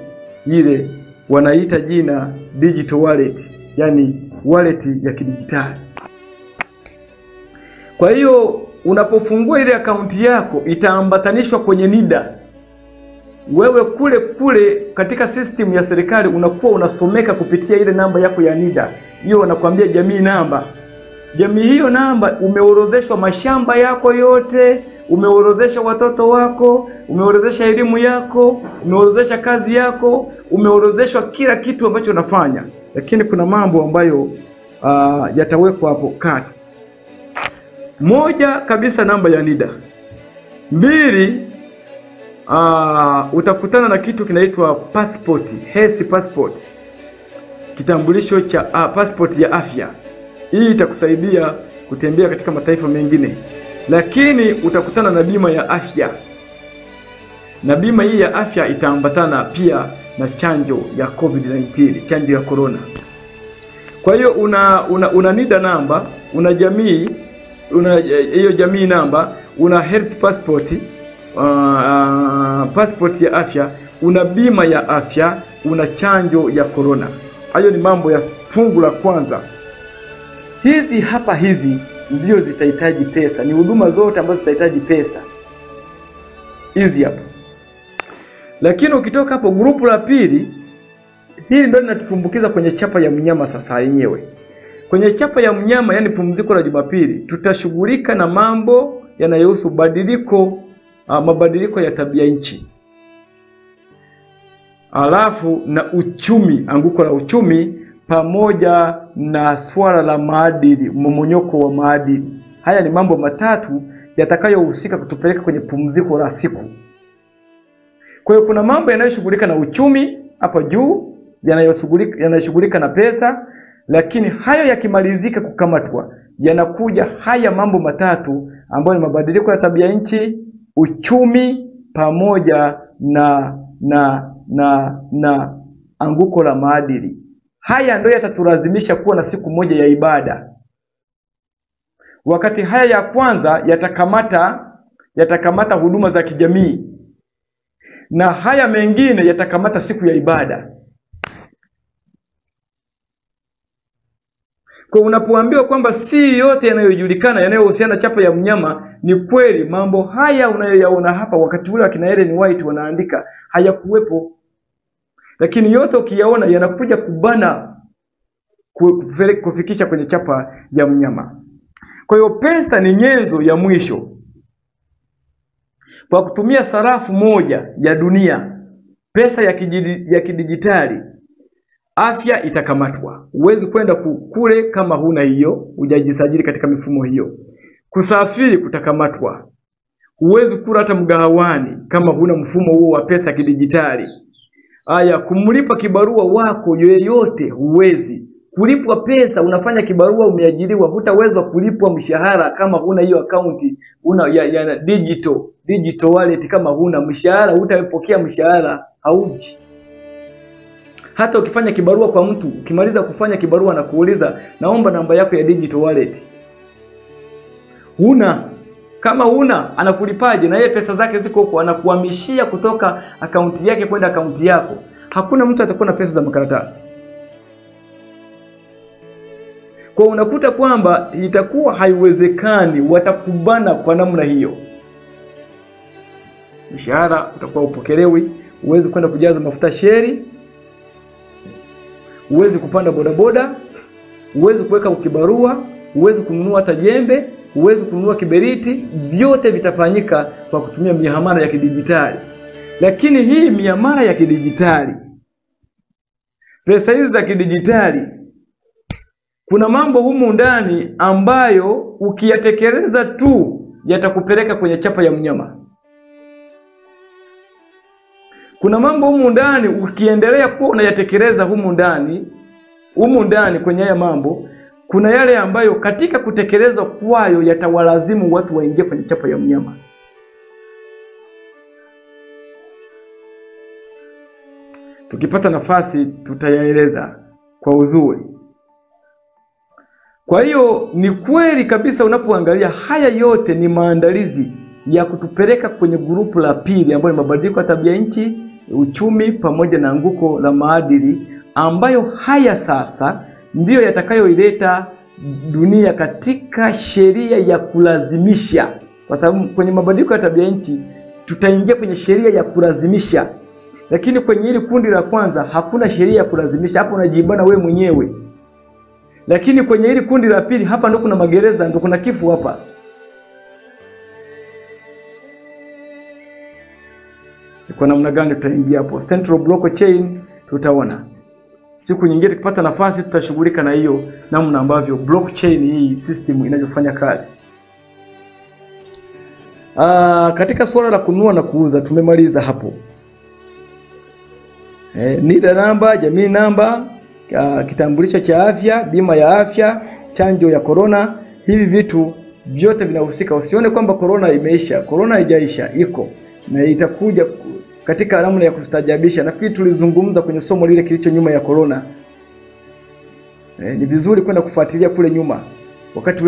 ile wanaita jina digital wallet, yani wallet ya kidijitali. Kwa hiyo unapofungua ile akaunti yako itaambatanishwa kwenye NIDA. Wewe kule katika system ya serikali unakuwa unasomeka kupitia ile namba yako ya NIDA. Hiyo wanakuambia jamii namba. Jamii hiyo namba umeorodheshwa mashamba yako yote, umeorodhesha watoto wako, umeorodhesha elimu yako, umeorodhesha kazi yako, umeorodheshwa kila kitu ambacho unafanya. Lakini kuna mambo ambayo yatawekwa hapo kati. Moja kabisa namba ya NIDA. 2, utakutana na kitu kinaitwa passport, health passport. Kitambulisho cha passport ya afya. Hii itakusaidia kutembea katika mataifa mengine. Lakini utakutana na bima ya afya. Na bima hii ya afya itaambatana pia na chanjo ya COVID-19, chanjo ya corona. Kwa hiyo una NIDA namba, una jamii, hiyo jamii namba, una health passport, passport ya afya, una bima ya afya, una chanjo ya corona. Hayo ni mambo ya fungu la kwanza. Hizi ndio zitahitaji pesa, ni huduma zote ambazo zitahitaji pesa hizi hapo. Lakini ukitoka hapo grupu la pili, hili ndio linatutumbukiza kwenye chapa ya mnyama sasa yenyewe. Kwenye chapa ya mnyama, yani pumziko la Jumapili, tutashughulika na mambo yanayohusu mabadiliko ya tabia nchi. Alafu na uchumi, anguko la uchumi, pamoja na swala la maadili, mmomonyoko wa maadili. Haya ni mambo matatu yatakayohusika kutupeleka kwenye pumziko la siku. Kwa hiyo kuna mambo yanayoshughulika na uchumi hapa juu, yanayoshughulika na pesa, lakini hayo yakimalizika kukamatwa, yanakuja haya mambo matatu ambayo ni mabadiliko ya tabia nchi, uchumi, pamoja na anguko la maadili. Haya ndio yatatulazimisha kuwa na siku moja ya ibada. Wakati haya ya kwanza yatakamata huduma za kijamii, na haya mengine yatakamata siku ya ibada. Kwa unapoambiwa kwamba si yote yanayojulikana yanayohusiana chapa ya mnyama, ni kweli mambo haya unayoyaona hapa wakati ule akina Ellen White wanaandika hayakuwepo. Lakini yote ukiyaona yanakuja kubana kufikisha kwenye chapa ya mnyama. Kwa hiyo pesa ni nyenzo ya mwisho. Kwa kutumia sarafu moja ya dunia, pesa ya kidijitali, afya itakamatwa. Huwezi kwenda kule kama huna hiyo, hujajisajili katika mifumo hiyo. Kusafiri kutakamatwa. Huwezi kula hata mgahawani kama huna mfumo huo wa pesa kidijitali. Aya, kumlipa kibarua wako yeyote huwezi. Kulipwa pesa, unafanya kibarua, umeajiriwa, hutaweza kulipwa mshahara kama huna hiyo akaunti, ya digital wallet. Kama huna mshahara, hutapokea mshahara, hauji. Hata ukifanya kibarua kwa mtu, ukimaliza kufanya kibarua na kuuliza naomba namba yako ya digital wallet, kama huna, anakulipaje? Na yeye pesa zake ziko huko, anakuhamishia kutoka akaunti yake kwenda akaunti yako. Hakuna mtu atakuwa na pesa za makaratasi. Kwa unakuta kwamba itakuwa haiwezekani, watakubana kwa namna hiyo. Mshahara utakuwa upokelewi, huwezi kwenda kujaza mafuta sheri, huwezi kupanda bodaboda, huwezi kuweka ukibarua, huwezi kununua hata jembe, huwezi kununua kiberiti. Vyote vitafanyika kwa kutumia miamala ya kidijitali. Lakini hii miamala ya kidijitali, pesa hizi za kidijitali, kuna mambo humu ndani ambayo ukiyatekeleza tu yatakupeleka kwenye chapa ya mnyama. Kuna mambo humu ndani ukiendelea kuwa unayatekeleza humu ndani kwenye haya mambo, kuna yale ambayo katika kutekelezwa kwayo yatawalazimu watu waingie kwenye chapa ya mnyama. Tukipata nafasi tutayaeleza kwa uzuri. Kwa hiyo ni kweli kabisa, unapoangalia haya yote ni maandalizi ya kutupeleka kwenye grupu la pili, ambayo ni mabadiliko ya tabia nchi, uchumi, pamoja na anguko la maadili, ambayo haya sasa ndiyo yatakayoileta dunia katika sheria ya kulazimisha. Kwa sababu kwenye mabadiliko ya tabia nchi tutaingia kwenye sheria ya kulazimisha. Lakini kwenye hili kundi la kwanza hakuna sheria ya kulazimisha, hapo unajibana wewe mwenyewe. Lakini kwenye hili kundi la pili, hapa ndo kuna magereza, ndo kuna kifu hapa. Kwa namna gani tutaingia hapo? Central blockchain tutaona. Siku nyingine tukipata nafasi tutashughulika na hiyo namna ambavyo blockchain hii system inavyofanya kazi. Katika swala la kununua na kuuza tumemaliza hapo. NIDA namba, jamii namba, kitambulisho cha afya, bima ya afya, chanjo ya corona, hivi vitu vyote vinahusika. Usione kwamba corona imeisha. Corona haijaisha, iko na itakuja katika namna ya kustajabisha. Nafikiri tulizungumza kwenye somo lile kilicho nyuma ya corona. Ni vizuri kwenda kufuatilia kule nyuma, wakati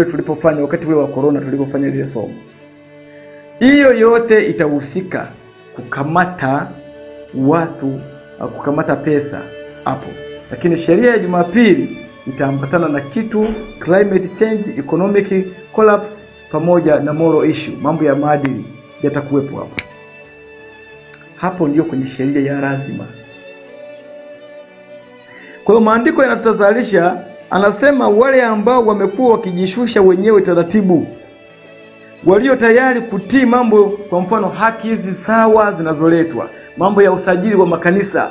ule wa corona tulipofanya lile somo. Hiyo yote itahusika kukamata watu, kukamata pesa hapo. Lakini sheria ya Jumapili itaambatana na kitu climate change, economic collapse pamoja na moral issue. Mambo ya maadili yatakuwepo hapo. Hapo ndio kwenye sheria ya lazima. Kwa hiyo maandiko yanatazalisha, anasema wale ambao wamekuwa wakijishusha wenyewe taratibu, walio tayari kutii mambo, kwa mfano haki hizi sawa zinazoletwa, mambo ya usajili wa makanisa,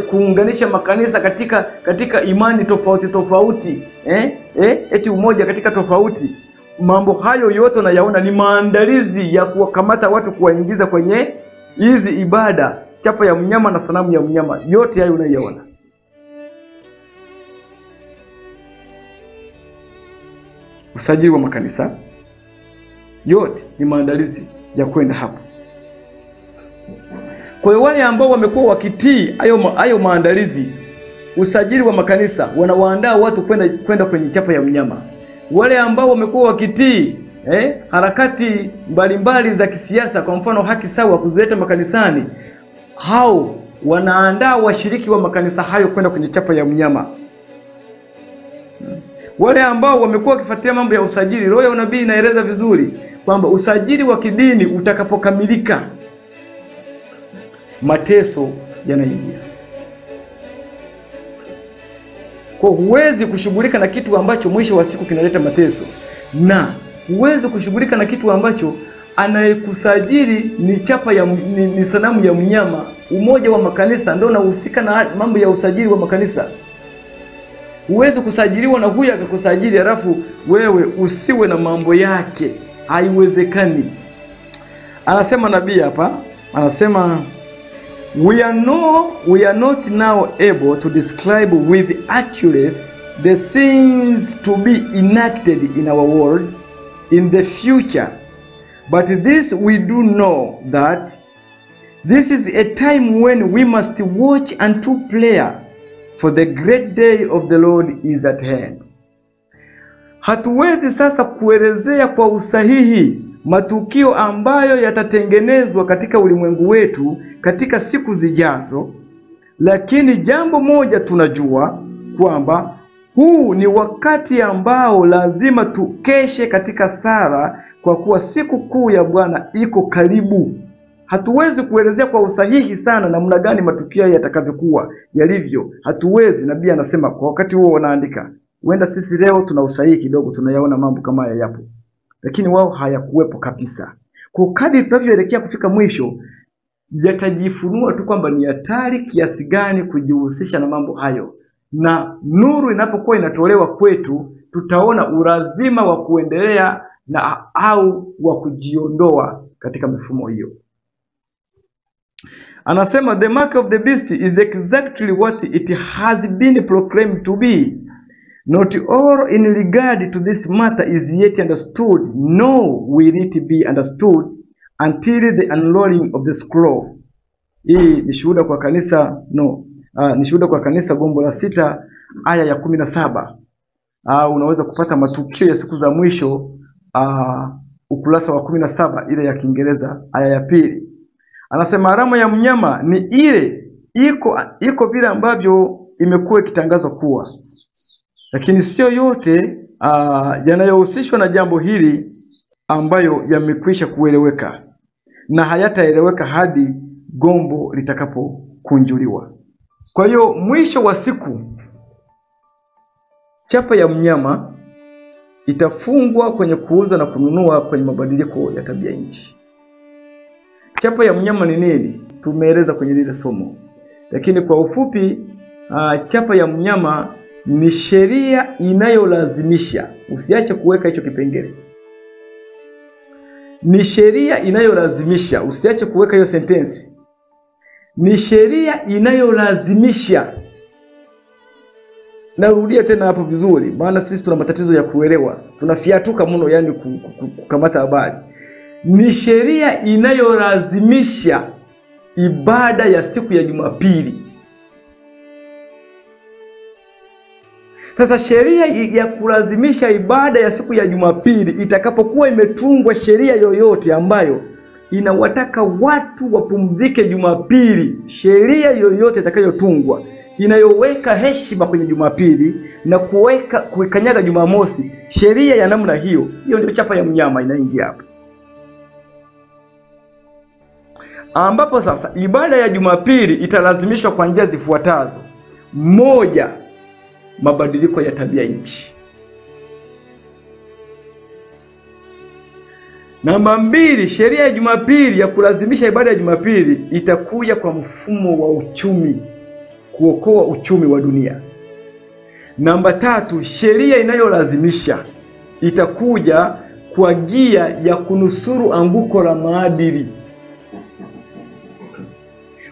kuunganisha makanisa katika imani tofauti, eti umoja katika tofauti. Mambo hayo yote nayaona ni maandalizi ya kuwakamata watu, kuwaingiza kwenye hizi ibada, chapa ya mnyama na sanamu ya mnyama. Yote hayo unayaona. Usajili wa makanisa yote ni maandalizi ya kwenda hapo. Kwa hiyo wale ambao wamekuwa wakitii hayo maandalizi, usajili wa makanisa, wanawaandaa watu kwenda kwenye chapa ya mnyama. Wale ambao wamekuwa wakitii harakati mbalimbali za kisiasa, kwa mfano haki sawa kuzileta makanisani, hao wanaandaa washiriki wa makanisa hayo kwenda kwenye chapa ya mnyama. Wale ambao wamekuwa wakifuatia mambo ya usajili, roho ya unabii inaeleza vizuri kwamba usajili wa kidini utakapokamilika, mateso yanaingia. Kwa huwezi kushughulika na kitu ambacho mwisho wa siku kinaleta mateso, na huwezi kushughulika na kitu ambacho anayekusajili ni chapa ya ni sanamu ya mnyama. Umoja wa makanisa ndio unahusika na mambo ya usajili wa makanisa. Huwezi kusajiliwa na huyu akakusajili alafu wewe usiwe na mambo yake. Haiwezekani. Anasema nabii hapa, anasema we are not now able to describe with accuracy the things to be enacted in our world in the future, but this we do know, that this is a time when we must watch unto prayer, for the great day of the Lord is at hand. Hatuwezi sasa kuelezea kwa usahihi matukio ambayo yatatengenezwa katika ulimwengu wetu katika siku zijazo, lakini jambo moja tunajua, kwamba huu ni wakati ambao lazima tukeshe katika sala, kwa kuwa siku kuu ya Bwana iko karibu. Hatuwezi kuelezea kwa usahihi sana namna gani matukio yatakavyokuwa yalivyo. Hatuwezi. Nabii anasema kwa wakati huo wanaandika. Huenda sisi leo tuna usahihi kidogo, tunayaona mambo kama haya yapo, lakini wao hayakuwepo kabisa. Kwa kadri tunavyoelekea kufika mwisho, yatajifunua tu kwamba ni hatari kiasi gani kujihusisha na mambo hayo, na nuru inapokuwa inatolewa kwetu, tutaona ulazima wa kuendelea na au wa kujiondoa katika mifumo hiyo. Anasema the mark of the beast is exactly what it has been proclaimed to be. Not all in regard to this matter is yet understood, nor will it be understood until the unrolling of the scroll. Hii ni Shuhuda kwa Kanisa ni Shuhuda kwa Kanisa gombo la 6 aya ya 17. Unaweza kupata matukio ya siku za mwisho ukurasa wa 17, ile ya Kiingereza aya ya 2. Anasema alama ya mnyama ni ile iko vile ambavyo imekuwa ikitangazwa kuwa, lakini sio yote yanayohusishwa na jambo hili ambayo yamekwisha kueleweka, na hayataeleweka hadi gombo litakapokunjuliwa. Kwa hiyo mwisho wa siku, chapa ya mnyama itafungwa kwenye kuuza na kununua kwenye mabadiliko ya tabia nchi. Chapa ya mnyama ni nini? Tumeeleza kwenye lile somo, lakini kwa ufupi, chapa ya mnyama ni sheria inayolazimisha. Usiache kuweka hicho kipengele. Ni sheria inayolazimisha, usiache kuweka hiyo sentensi. Ni sheria inayolazimisha. Narudia tena hapo vizuri, maana sisi tuna matatizo ya kuelewa. Tunafiatuka mno, yani kukamata habari. Ni sheria inayolazimisha ibada ya siku ya Jumapili. Sasa sheria ya kulazimisha ibada ya siku ya Jumapili itakapokuwa imetungwa, sheria yoyote ambayo inawataka watu wapumzike Jumapili, sheria yoyote itakayotungwa inayoweka heshima kwenye Jumapili na kuikanyaga Jumamosi, sheria ya namna hiyo ndio chapa ya mnyama inaingia hapo. Ambapo sasa ibada ya Jumapili italazimishwa kwa njia zifuatazo. Moja, mabadiliko ya tabia nchi. Namba 2, sheria ya Jumapili ya kulazimisha ibada ya Jumapili itakuja kwa mfumo wa uchumi, kuokoa uchumi wa dunia. Namba 3, sheria inayolazimisha itakuja kwa gia ya kunusuru anguko la maadili.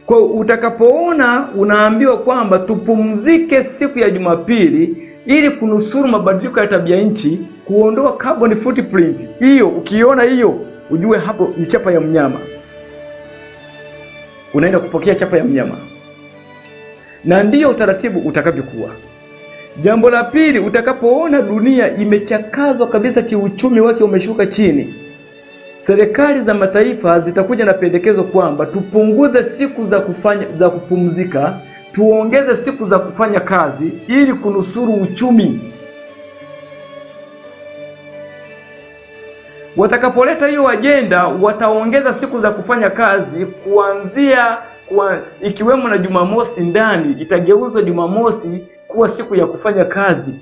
Kwa utakapoona unaambiwa kwamba tupumzike siku ya Jumapili ili kunusuru mabadiliko ya tabia nchi, kuondoa carbon footprint, hiyo ukiona hiyo ujue hapo ni chapa ya mnyama. Unaenda kupokea chapa ya mnyama. Na ndiyo utaratibu utakavyokuwa. Jambo la pili, utakapoona dunia imechakazwa kabisa kiuchumi wake umeshuka chini, serikali za mataifa zitakuja na pendekezo kwamba tupunguze siku za kupumzika, tuongeze siku za kufanya kazi ili kunusuru uchumi. Watakapoleta hiyo ajenda, wataongeza siku za kufanya kazi kuanzia ikiwemo na Jumamosi ndani, itageuzwa Jumamosi kuwa siku ya kufanya kazi.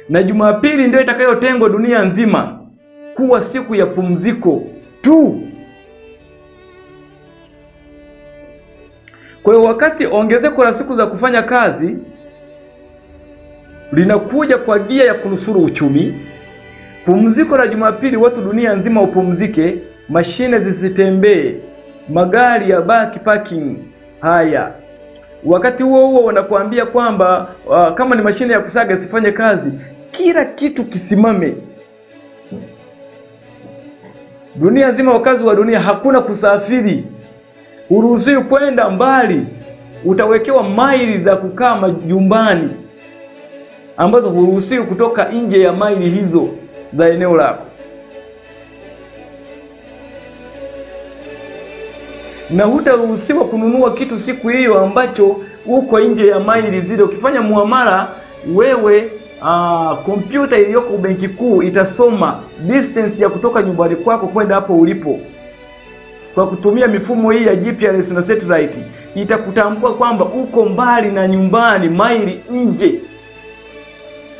Na Jumapili ndio itakayotengwa dunia nzima kuwa siku ya pumziko tu. Kwa hiyo wakati ongezeko la siku za kufanya kazi linakuja kwa gia ya kunusuru uchumi, pumziko la Jumapili watu dunia nzima upumzike, mashine zisitembee, magari ya baki parking. Haya, wakati huo wanakuambia kwamba kama ni mashine ya kusaga isifanye kazi, kila kitu kisimame. Dunia nzima, wakazi wa dunia, hakuna kusafiri, uruhusiwi kwenda mbali, utawekewa maili za kukaa majumbani ambazo huruhusiwi kutoka nje ya maili hizo za eneo lako. Na hutaruhusiwa kununua kitu siku hiyo ambacho uko nje ya maili zile. Ukifanya muamala wewe, kompyuta iliyoko benki kuu itasoma distance ya kutoka nyumbani kwako kwenda hapo ulipo. Kwa kutumia mifumo hii ya GPS na satellite, itakutambua kwamba uko mbali na nyumbani maili nje.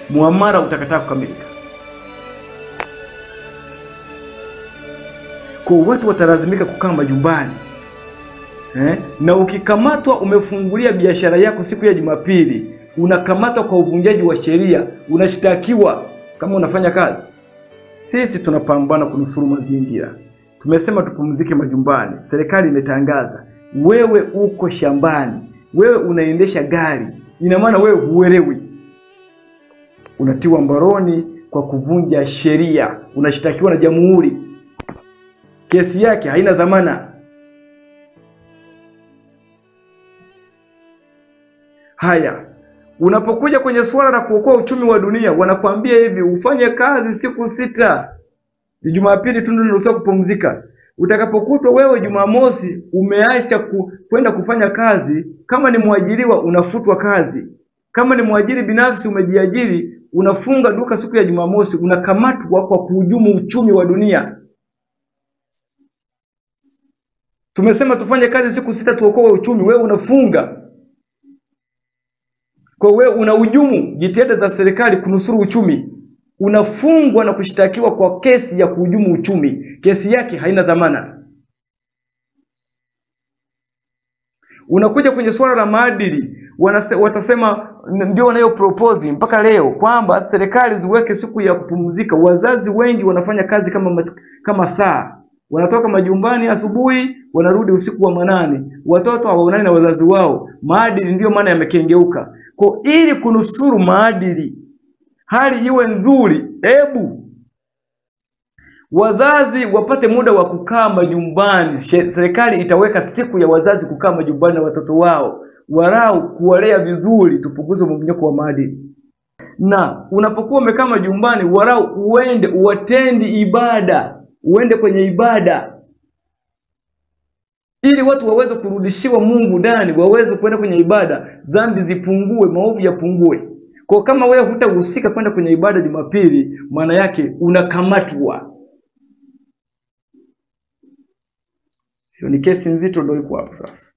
Muamala utakataa kukamilika. Kwa watu watalazimika kukaa majumbani. Na ukikamatwa umefungulia biashara yako siku ya Jumapili, unakamatwa kwa uvunjaji wa sheria, unashtakiwa kama unafanya kazi. Sisi tunapambana kunusuru mazingira. Tumesema tupumzike majumbani. Serikali imetangaza. Wewe uko shambani, wewe unaendesha gari, ina maana wewe huelewi, unatiwa mbaroni kwa kuvunja sheria, unashtakiwa na jamhuri. Kesi yake haina dhamana. Haya, unapokuja kwenye swala la kuokoa uchumi wa dunia, wanakuambia hivi, ufanye kazi siku 6. Jumapili tu ndio unaruhusiwa kupumzika. Utakapokutwa wewe Jumamosi umeacha kwenda kufanya kazi, kama ni mwajiriwa unafutwa kazi. Kama ni mwajiri binafsi umejiajiri, unafunga duka siku ya Jumamosi, unakamatwa kwa kuhujumu uchumi wa dunia. Tumesema tufanye kazi siku 6 tuokoe uchumi, wewe unafunga. Kwa wewe unahujumu jitihada za serikali kunusuru uchumi, unafungwa na kushtakiwa kwa kesi ya kuhujumu uchumi. Kesi yake haina dhamana. Unakuja kwenye swala la maadili, watasema ndio wanayo propose mpaka leo kwamba serikali ziweke siku ya kupumzika. Wazazi wengi wanafanya kazi kama saa, wanatoka majumbani asubuhi, wanarudi usiku wa manane. Watoto hawaonani na wazazi wao. Maadili ndio maana yamekengeuka. Kwa ili kunusuru maadili, hali iwe nzuri, hebu wazazi wapate muda wa kukaa majumbani. Serikali itaweka siku ya wazazi kukaa majumbani na watoto wao, warau kuwalea vizuri, tupunguze mmonyoko wa maadili. Na unapokuwa umekaa majumbani, warau uende uatendi ibada, uende kwenye ibada. ili watu waweze kurudishiwa Mungu ndani, waweze kwenda kwenye ibada, dhambi zipungue, maovu yapungue. Kwa kama wewe hutahusika kwenda kwenye ibada Jumapili, maana yake unakamatwa. Hiyo ni kesi nzito ndio iko hapo sasa.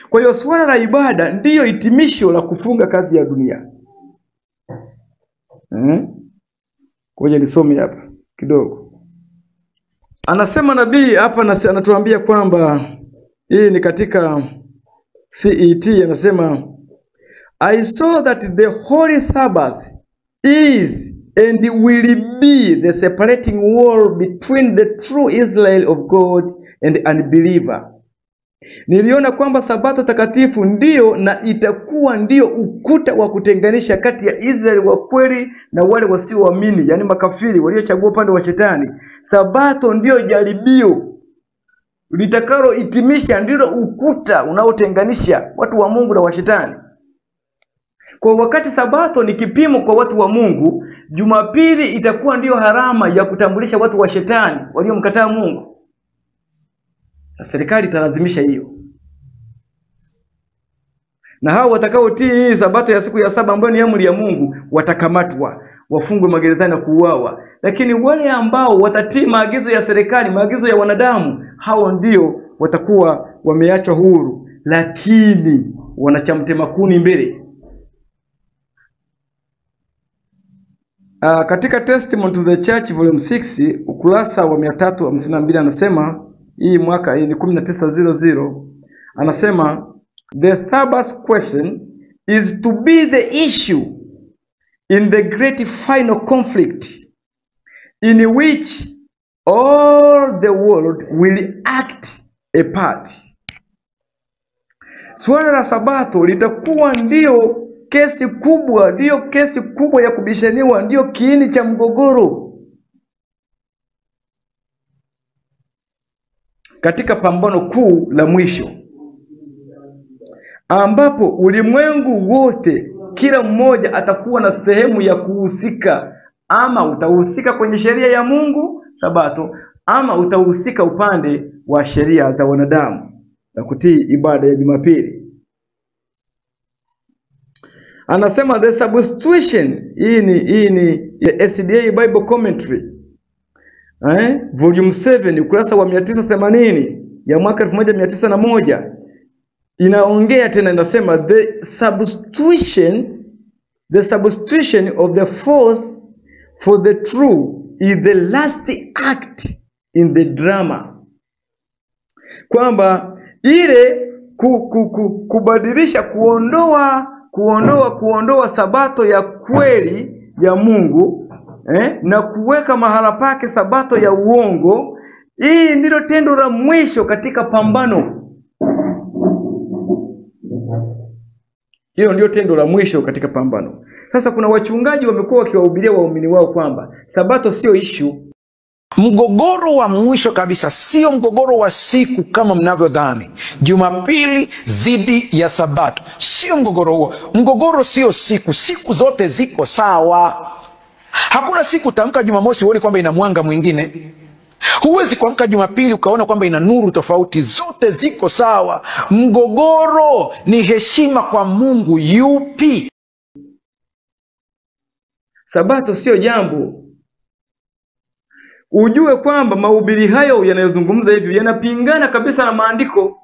Kwa hiyo swala la ibada ndiyo hitimisho la kufunga kazi ya dunia. Ngoja nisome hapa kidogo. Anasema nabii hapa, anatuambia kwamba hii ni katika CET, anasema I saw that the holy Sabbath is and will be the separating wall between the true Israel of God and the unbeliever. Niliona kwamba Sabato takatifu ndiyo na itakuwa ndiyo ukuta wa kutenganisha kati ya Israeli wa kweli na wale wasioamini, yani makafiri waliochagua upande wa shetani. Sabato ndiyo jaribio litakalo hitimisha, ndilo ukuta unaotenganisha watu wa Mungu na wa shetani. Kwa wakati Sabato ni kipimo kwa watu wa Mungu, Jumapili itakuwa ndiyo harama ya kutambulisha watu wa shetani waliomkataa Mungu. Na serikali italazimisha hiyo. Na hao watakaotii hii Sabato ya siku ya saba ambayo ni amri ya Mungu watakamatwa, wafungwe magerezani na kuuawa. Lakini wale ambao watatii maagizo ya serikali, maagizo ya wanadamu, hao ndio watakuwa wameachwa huru, lakini wanachamtema kuni mbele. Katika Testimony to the Church volume 6 ukurasa wa 352 anasema, hii mwaka hii ni 1900, anasema the Sabbath question is to be the issue in the great final conflict in which all the world will act a part. Swala la Sabato litakuwa ndio kesi kubwa, ndio kesi kubwa ya kubishaniwa, ndio kiini cha mgogoro katika pambano kuu la mwisho, ambapo ulimwengu wote kila mmoja atakuwa na sehemu ya kuhusika. Ama utahusika kwenye sheria ya Mungu Sabato, ama utahusika upande wa sheria za wanadamu na kutii ibada ya Jumapili. Anasema the substitution, hii ni SDA Bible Commentary, volume 7 ukurasa wa 980 ya mwaka 1901, inaongea tena, inasema the substitution of the false for the true is the last act in the drama. Kwamba ile kubadilisha, kuondoa Sabato ya kweli ya Mungu na kuweka mahala pake Sabato ya uongo, hii ndilo tendo la mwisho katika pambano. Hiyo ndio tendo la mwisho katika pambano. Sasa kuna wachungaji wamekuwa wakiwahubiria waumini wao kwamba Sabato sio issue. Mgogoro wa mwisho kabisa sio mgogoro wa siku kama mnavyodhani, Jumapili dhidi ya Sabato. Sio mgogoro huo. Mgogoro sio siku. Siku zote ziko sawa. Hakuna siku tamka Jumamosi uone kwamba ina mwanga mwingine. Huwezi kuamka Jumapili ukaona kwamba ina nuru tofauti. Zote ziko sawa. Mgogoro ni heshima kwa Mungu yupi. Sabato sio jambo. Ujue kwamba mahubiri hayo yanayozungumza hivyo yanapingana kabisa na maandiko.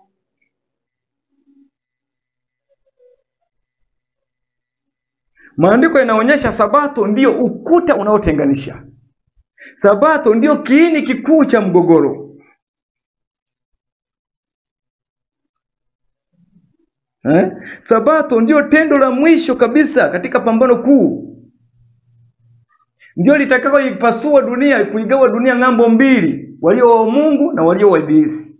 Maandiko yanaonyesha Sabato ndiyo ukuta unaotenganisha. Sabato ndiyo kiini kikuu cha mgogoro. Sabato ndiyo tendo la mwisho kabisa katika pambano kuu. Ndio litakao ipasua dunia, kuigawa dunia ng'ambo mbili, walio wa Mungu na walio wa Ibilisi.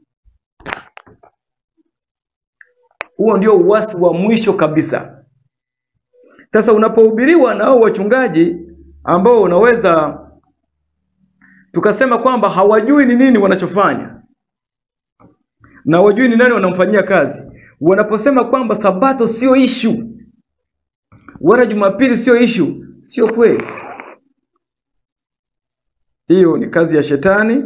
Huo ndio uasi wa mwisho kabisa. Sasa unapohubiriwa na hao wachungaji ambao unaweza tukasema kwamba hawajui ni nini wanachofanya, na hawajui ni nani wanamfanyia kazi, wanaposema kwamba Sabato sio issue wala Jumapili sio issue, sio kweli. Hiyo ni kazi ya shetani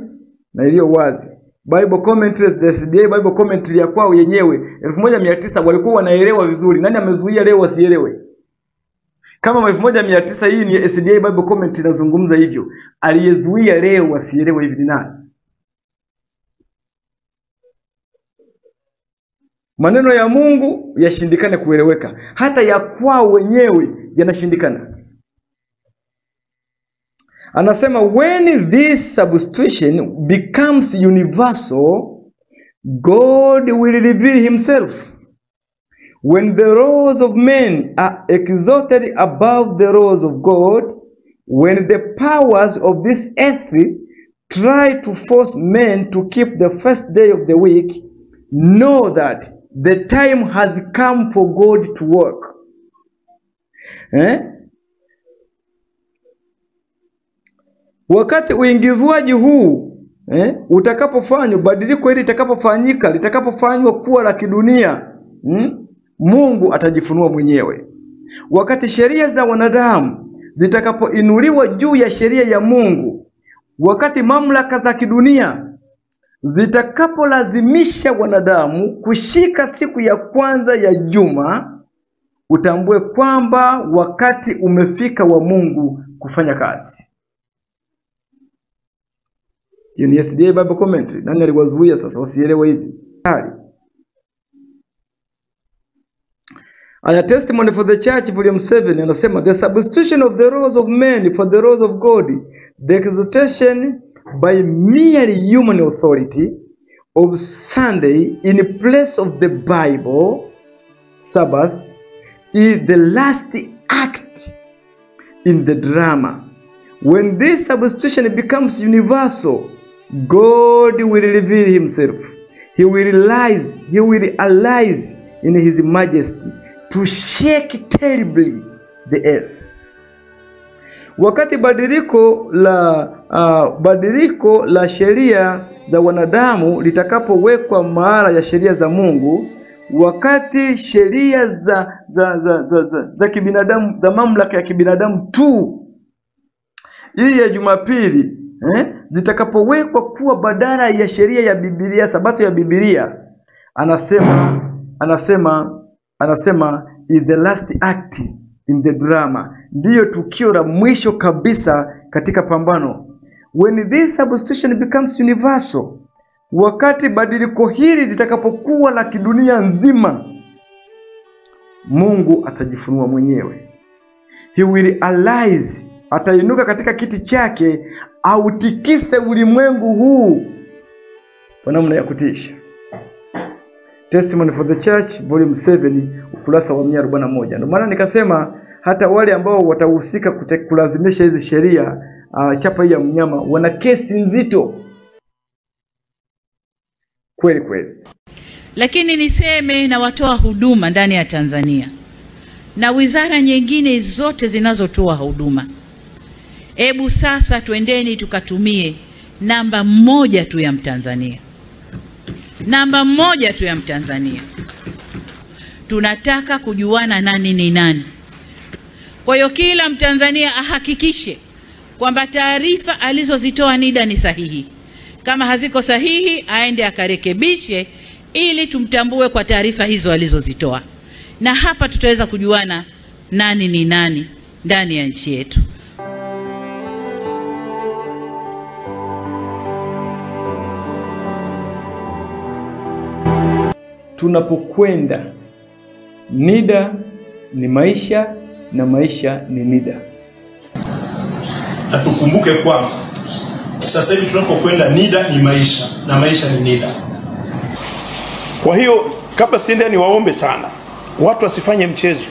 na iliyo wazi. Bible commentaries, the SDA Bible commentary ya kwao yenyewe 1900 walikuwa wanaelewa vizuri. Nani amezuia leo wasielewe? Kama 1900 hii ni SDA Bible commentary inazungumza hivyo, aliyezuia leo wasielewe hivi ni nani? Maneno ya Mungu yashindikane kueleweka, hata ya kwao wenyewe yanashindikana. Anasema when this substitution becomes universal, God will reveal himself. When the laws of men are exalted above the laws of God, when the powers of this earth try to force men to keep the first day of the week, know that the time has come for God to work. Wakati uingizwaji huu utakapofanywa, badiliko hili litakapofanywa kuwa la kidunia, Mungu atajifunua mwenyewe. Wakati sheria za wanadamu zitakapoinuliwa juu ya sheria ya Mungu, wakati mamlaka za kidunia zitakapolazimisha wanadamu kushika siku ya kwanza ya juma, utambue kwamba wakati umefika wa Mungu kufanya kazi. Hiyo ni SDA Bible commentary. Nani aliwazuia sasa wasielewe hivi? Aya Testimony for the Church volume 7 anasema the substitution of the laws of men for the laws of God, the exaltation by merely human authority of Sunday in place of the Bible Sabbath is the last act in the drama. When this substitution becomes universal, God will reveal himself. He will arise in his majesty to shake terribly the earth. Wakati badiliko la sheria za wanadamu litakapowekwa mahala ya sheria za Mungu, wakati sheria za kibinadamu, za mamlaka ya kibinadamu tu, hii ya Jumapili zitakapowekwa kuwa badala ya sheria ya Biblia, sabato ya Biblia, anasema is the last act in the drama. Ndiyo tukio la mwisho kabisa katika pambano. When this substitution becomes universal, wakati badiliko hili litakapokuwa la kidunia nzima, Mungu atajifunua mwenyewe. He will arise, atainuka katika kiti chake, autikise ulimwengu huu kwa namna ya kutisha. Testimony for the Church volume 7 ukurasa wa 141. Ndio maana nikasema hata wale ambao watahusika kulazimisha hizi sheria chapa hii ya mnyama wana kesi nzito kweli kweli. Lakini niseme na watoa huduma ndani ya Tanzania na wizara nyingine zote zinazotoa huduma, hebu sasa twendeni tukatumie namba moja tu ya Mtanzania. Namba moja tu ya Mtanzania. Tunataka kujuana nani ni nani. Kwa hiyo kila Mtanzania ahakikishe kwamba taarifa alizozitoa NIDA ni sahihi. Kama haziko sahihi, aende akarekebishe ili tumtambue kwa taarifa hizo alizozitoa. Na hapa tutaweza kujuana nani ni nani ndani ya nchi yetu. Tunapokwenda, NIDA ni maisha na maisha ni NIDA. Na tukumbuke kwamba sasa hivi tunapokwenda, NIDA ni maisha na maisha ni NIDA. Kwa hiyo kabla siende, ni waombe sana watu wasifanye mchezo.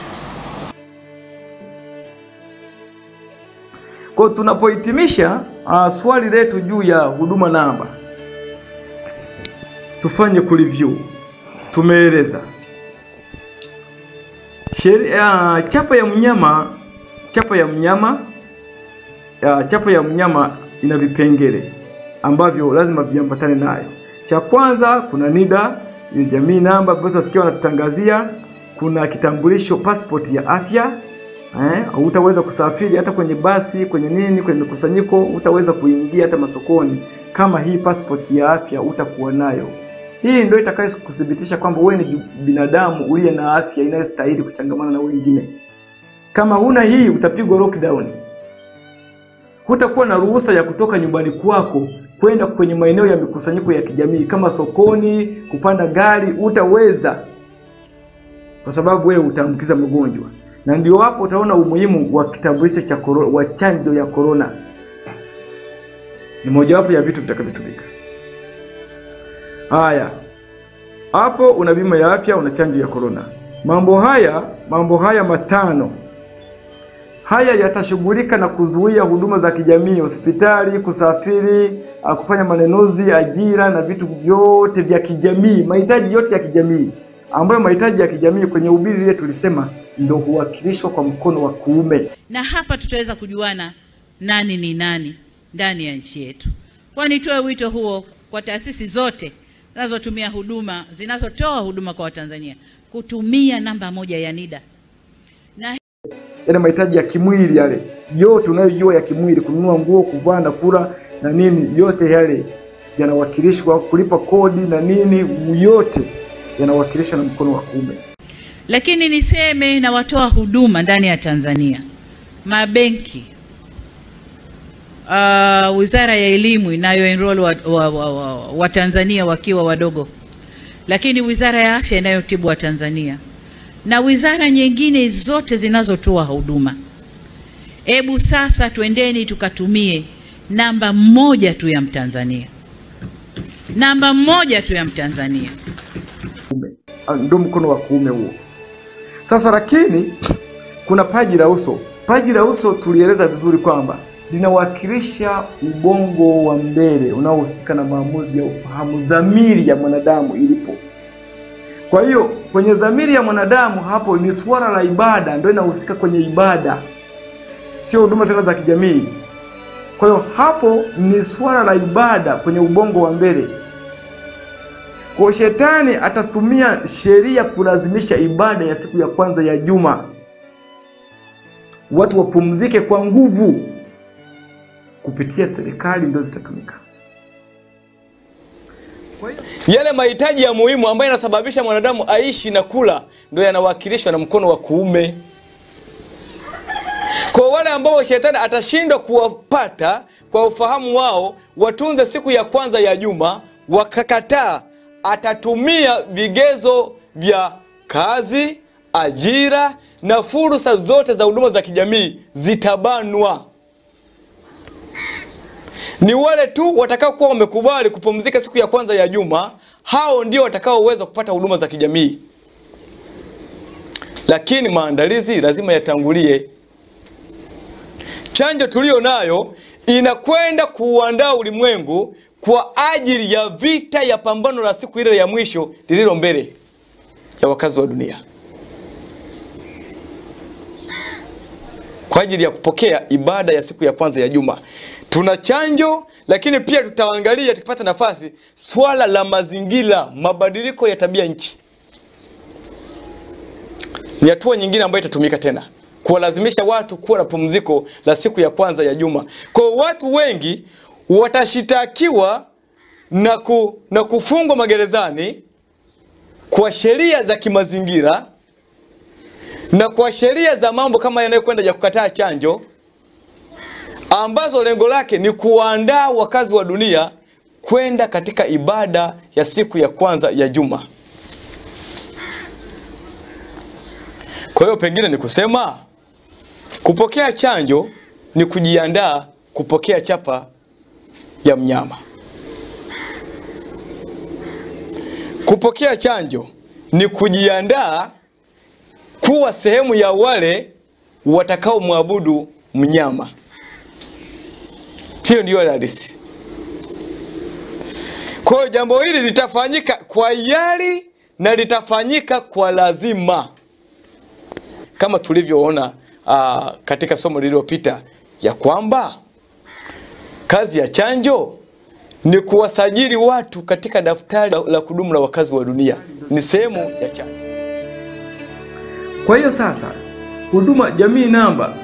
Kwa tunapohitimisha swali letu juu ya huduma namba, tufanye kureview. Tumeeleza sheria chapa ya mnyama ina vipengele ambavyo lazima viambatane nayo. Cha kwanza kuna NIDA, ni jamii namba ambazo wasikia wanatutangazia. Kuna kitambulisho, passport ya afya. Hutaweza kusafiri hata kwenye basi, kwenye nini, kwenye mikusanyiko, hutaweza kuingia hata masokoni kama hii passport ya afya utakuwa nayo. Hii ndio itakayokuthibitisha kwamba wewe ni binadamu uliye na afya inayostahili kuchangamana na wengine. Kama huna hii utapigwa lockdown. Hutakuwa na ruhusa ya kutoka nyumbani kwako kwenda kwenye maeneo ya mikusanyiko ya kijamii kama sokoni, kupanda gari, utaweza. Kwa sababu wewe utaambukiza mgonjwa. Na ndio hapo utaona umuhimu wa kitambulisho cha wa chanjo ya corona. Ni mojawapo ya vitu vitakavyotumika. Haya. Hapo una bima ya afya, una chanjo ya corona. Mambo haya matano. Haya yatashughulika na kuzuia huduma za kijamii, hospitali, kusafiri, kufanya manunuzi, ajira na vitu vyote vya kijamii, mahitaji yote ya kijamii. Ambayo mahitaji ya kijamii kwenye ubiri ile tulisema ndio huwakilishwa kwa mkono wa kuume. Na hapa tutaweza kujuana nani ni nani ndani ya nchi yetu. Kwa nitoe wito huo kwa taasisi zote zinazotumia huduma, zinazotoa huduma kwa Watanzania kutumia namba 1 ya NIDA. Na yale mahitaji ya kimwili yale yote unayojua ya kimwili, kununua nguo, kuvaa na kula na nini, yote yale yanawakilishwa, kulipa kodi na nini, yote yanawakilishwa na mkono wa kuume. Lakini niseme na watoa huduma ndani ya Tanzania, mabenki, Wizara ya Elimu inayoenroll wa Tanzania wakiwa wadogo, lakini Wizara ya Afya inayotibu wa Tanzania na wizara nyingine zote zinazotoa huduma. Hebu sasa twendeni tukatumie namba 1 tu ya Mtanzania. Namba 1 tu ya Mtanzania. Ndio mkono wa kuume huo. Sasa lakini kuna paji la uso. Paji la uso tulieleza vizuri kwamba linawakilisha ubongo wa mbele unaohusika na maamuzi ya ufahamu, dhamiri ya mwanadamu ilipo. Kwa hiyo kwenye dhamiri ya mwanadamu hapo ni swala la ibada, ndio inahusika kwenye ibada, sio huduma tena za kijamii. Kwa hiyo hapo ni swala la ibada kwenye ubongo wa mbele. Kwa shetani atatumia sheria kulazimisha ibada ya siku ya kwanza ya juma, watu wapumzike kwa nguvu, kupitia serikali ndio zitatumika. Yale mahitaji ya muhimu ambayo yanasababisha mwanadamu aishi na kula ndio yanawakilishwa na mkono wa kuume. Kwa wale ambao shetani atashindwa kuwapata kwa ufahamu wao watunze siku ya kwanza ya juma, wakakataa, atatumia vigezo vya kazi, ajira na fursa zote za huduma za kijamii zitabanwa. Ni wale tu watakao kuwa wamekubali kupumzika siku ya kwanza ya juma, hao ndio watakaoweza kupata huduma za kijamii. Lakini maandalizi lazima yatangulie. Chanjo tulio nayo inakwenda kuandaa ulimwengu kwa ajili ya vita ya pambano la siku ile ya mwisho lililo mbele ya wakazi wa dunia. Kwa ajili ya kupokea ibada ya siku ya kwanza ya juma. Tuna chanjo, lakini pia tutaangalia tukipata nafasi swala la mazingira, mabadiliko ya tabia nchi. Ni hatua nyingine ambayo itatumika tena kuwalazimisha watu kuwa na pumziko la siku ya kwanza ya juma. Kwa watu wengi watashitakiwa na kufungwa magerezani kwa sheria za kimazingira na kwa sheria za mambo kama yanayokwenda ya kukataa chanjo, ambazo lengo lake ni kuandaa wakazi wa dunia kwenda katika ibada ya siku ya kwanza ya juma. Kwa hiyo pengine ni kusema kupokea chanjo ni kujiandaa kupokea chapa ya mnyama. Kupokea chanjo ni kujiandaa kuwa sehemu ya wale watakao muabudu mnyama. Hiyo ndio halisi. Kwa hiyo jambo hili litafanyika kwa hiari na litafanyika kwa lazima. Kama tulivyoona katika somo lililopita ya kwamba kazi ya chanjo ni kuwasajili watu katika daftari la kudumu la wakazi wa dunia. Ni sehemu ya chanjo. Kwa hiyo sasa huduma jamii namba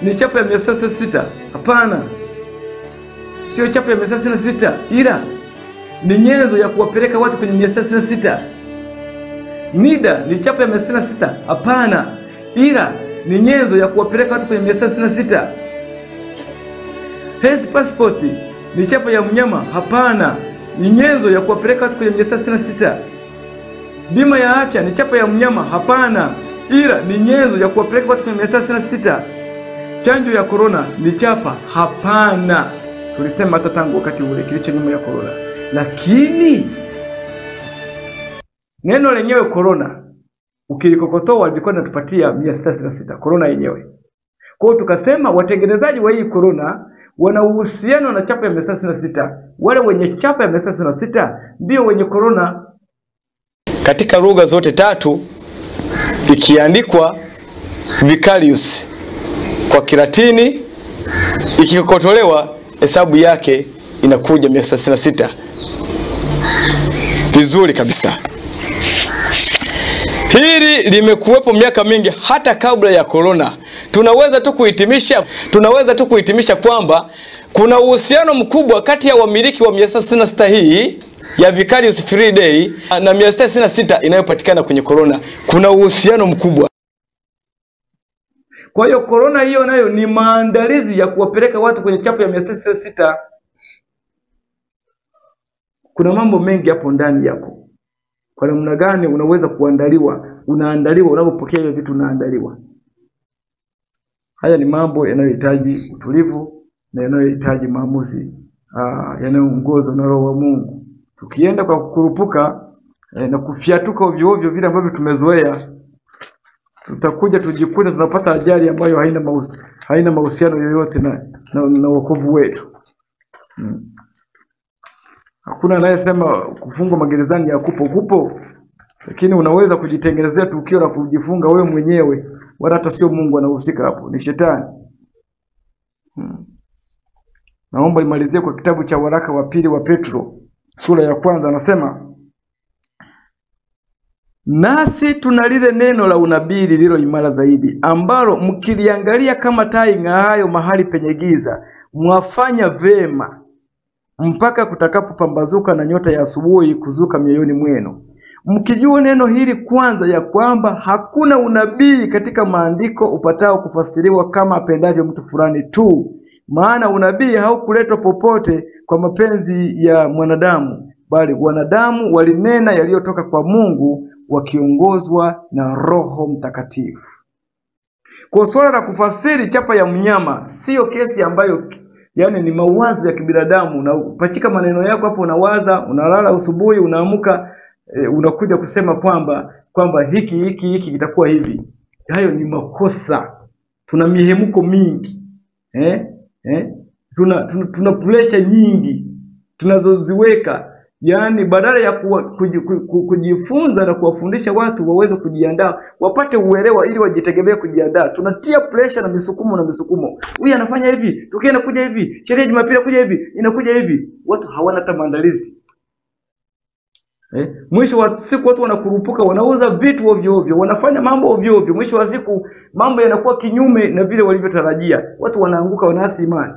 ni chapa ya 666? Hapana. sio chapa ya 666, ila ni nyenzo ya kuwapeleka watu kwenye 666. NIDA ni chapa ya 666? Hapana, ila ni nyenzo ya kuwapeleka watu kwenye 666. Health passport ni chapa ya mnyama? Hapana, ni nyenzo ya kuwapeleka watu kwenye 666. Bima ya afya ni chapa ya mnyama? Hapana, ila ni nyenzo ya kuwapeleka watu kwenye 666. Chanjo ya corona ni chapa? Hapana. Tulisema hata tangu wakati ule kilicho nyuma ya corona. Lakini neno lenyewe corona ukilikokotoa lilikuwa linatupatia 666 corona yenyewe. Kwa hiyo tukasema watengenezaji wa hii corona wana uhusiano na chapa ya 666. Wale wenye chapa ya 666 ndio wenye corona. Katika lugha zote tatu ikiandikwa Vicarious kwa Kilatini, ikikokotolewa hesabu yake inakuja 666. Vizuri kabisa. Hili limekuwepo miaka mingi hata kabla ya corona. Tunaweza tu kuhitimisha kwamba kuna uhusiano mkubwa kati ya wamiliki wa 666 hii ya Vicarious Free Day na 666 inayopatikana kwenye corona. Kuna uhusiano mkubwa. Kwa hiyo corona hiyo nayo ni maandalizi ya kuwapeleka watu kwenye chapa ya 666. Kuna mambo mengi hapo ndani yako. Kwa namna gani unaweza kuandaliwa? Unaandaliwa unapopokea hiyo vitu, unaandaliwa. Haya ni mambo yanayohitaji utulivu na yanayohitaji maamuzi yanayoongozwa na Roho wa Mungu. Tukienda kwa kukurupuka na kufiatuka ovyo ovyo vile ambavyo tumezoea, tutakuja tujikute tunapata ajali ambayo haina mahusiano yoyote na wokovu wetu. Hakuna anayesema kufungwa magerezani ya kupo, lakini unaweza kujitengenezea tukio la kujifunga wewe mwenyewe, wala hata sio Mungu anahusika hapo, ni shetani. Naomba imalizie kwa kitabu cha waraka wa pili wa Petro sura ya 1, anasema nasi tunalile neno la unabii lililo imara zaidi, ambalo mkiliangalia kama taa ing'aayo mahali penye giza, mwafanya vema mpaka kutakapopambazuka na nyota ya asubuhi kuzuka mioyoni mwenu. Mkijua neno hili kwanza, ya kwamba hakuna unabii katika maandiko upatao kufasiriwa kama apendavyo mtu fulani tu. Maana unabii haukuletwa popote kwa mapenzi ya mwanadamu, bali wanadamu walinena yaliyotoka kwa Mungu wakiongozwa na Roho Mtakatifu. Kwa swala la kufasiri chapa ya mnyama sio kesi ambayo ni mawazo ya kibinadamu. Unapachika maneno yako hapo, unawaza, unalala usubuhi, unaamuka unakuja kusema kwamba hiki kitakuwa hivi. Hayo ni makosa. Tuna mihemuko mingi. Tuna pressure nyingi tunazoziweka. Badala ya kujifunza na kuwafundisha watu waweze kujiandaa, wapate uelewa ili wajitegemee kujiandaa, tunatia pressure na misukumo. Huyu anafanya hivi, tukienda kuja hivi, sherehe Jumapili kuja hivi, inakuja hivi. Watu hawana hata maandalizi. Mwisho wa siku watu wanakurupuka, wanauza vitu ovyo ovyo, wanafanya mambo ovyo ovyo. Mwisho wa siku mambo yanakuwa kinyume na vile walivyotarajia. Watu wanaanguka, wanaasi imani.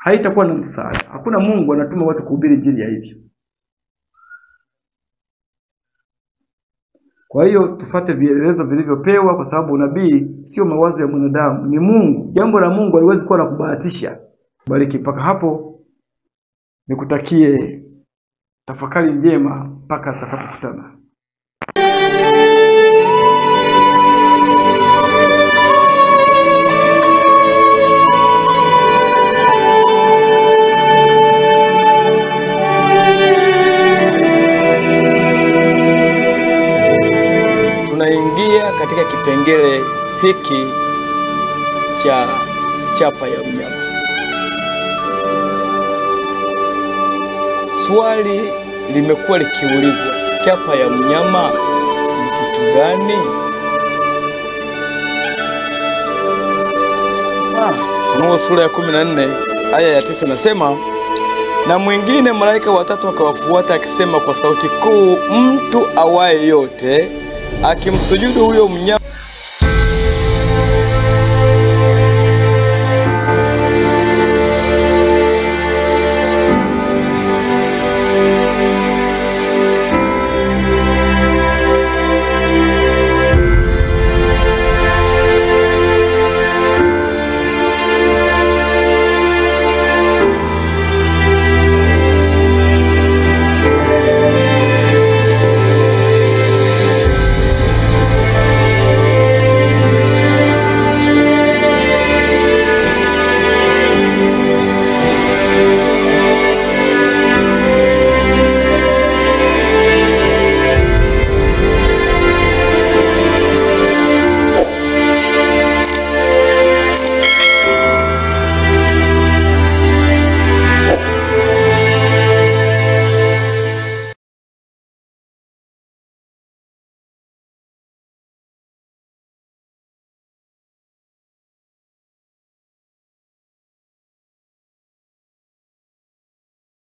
Haitakuwa na msaada. Hakuna Mungu anatuma watu kuhubiri injili ya hivyo. Kwa hiyo tufate vielelezo vilivyopewa, kwa sababu unabii sio mawazo ya mwanadamu, ni Mungu. Jambo la Mungu haliwezi kuwa la kubahatisha. Bariki mpaka hapo. Nikutakie tafakari njema mpaka tutakapokutana. Tunaingia katika kipengele hiki cha chapa ya mnyama. Swali limekuwa likiulizwa, chapa ya mnyama ni kitu gani? Ufunuo sura ya 14 aya ya 9 nasema, na mwingine malaika watatu akawafuata akisema kwa sauti kuu, mtu awaye yote akimsujudu huyo mnyama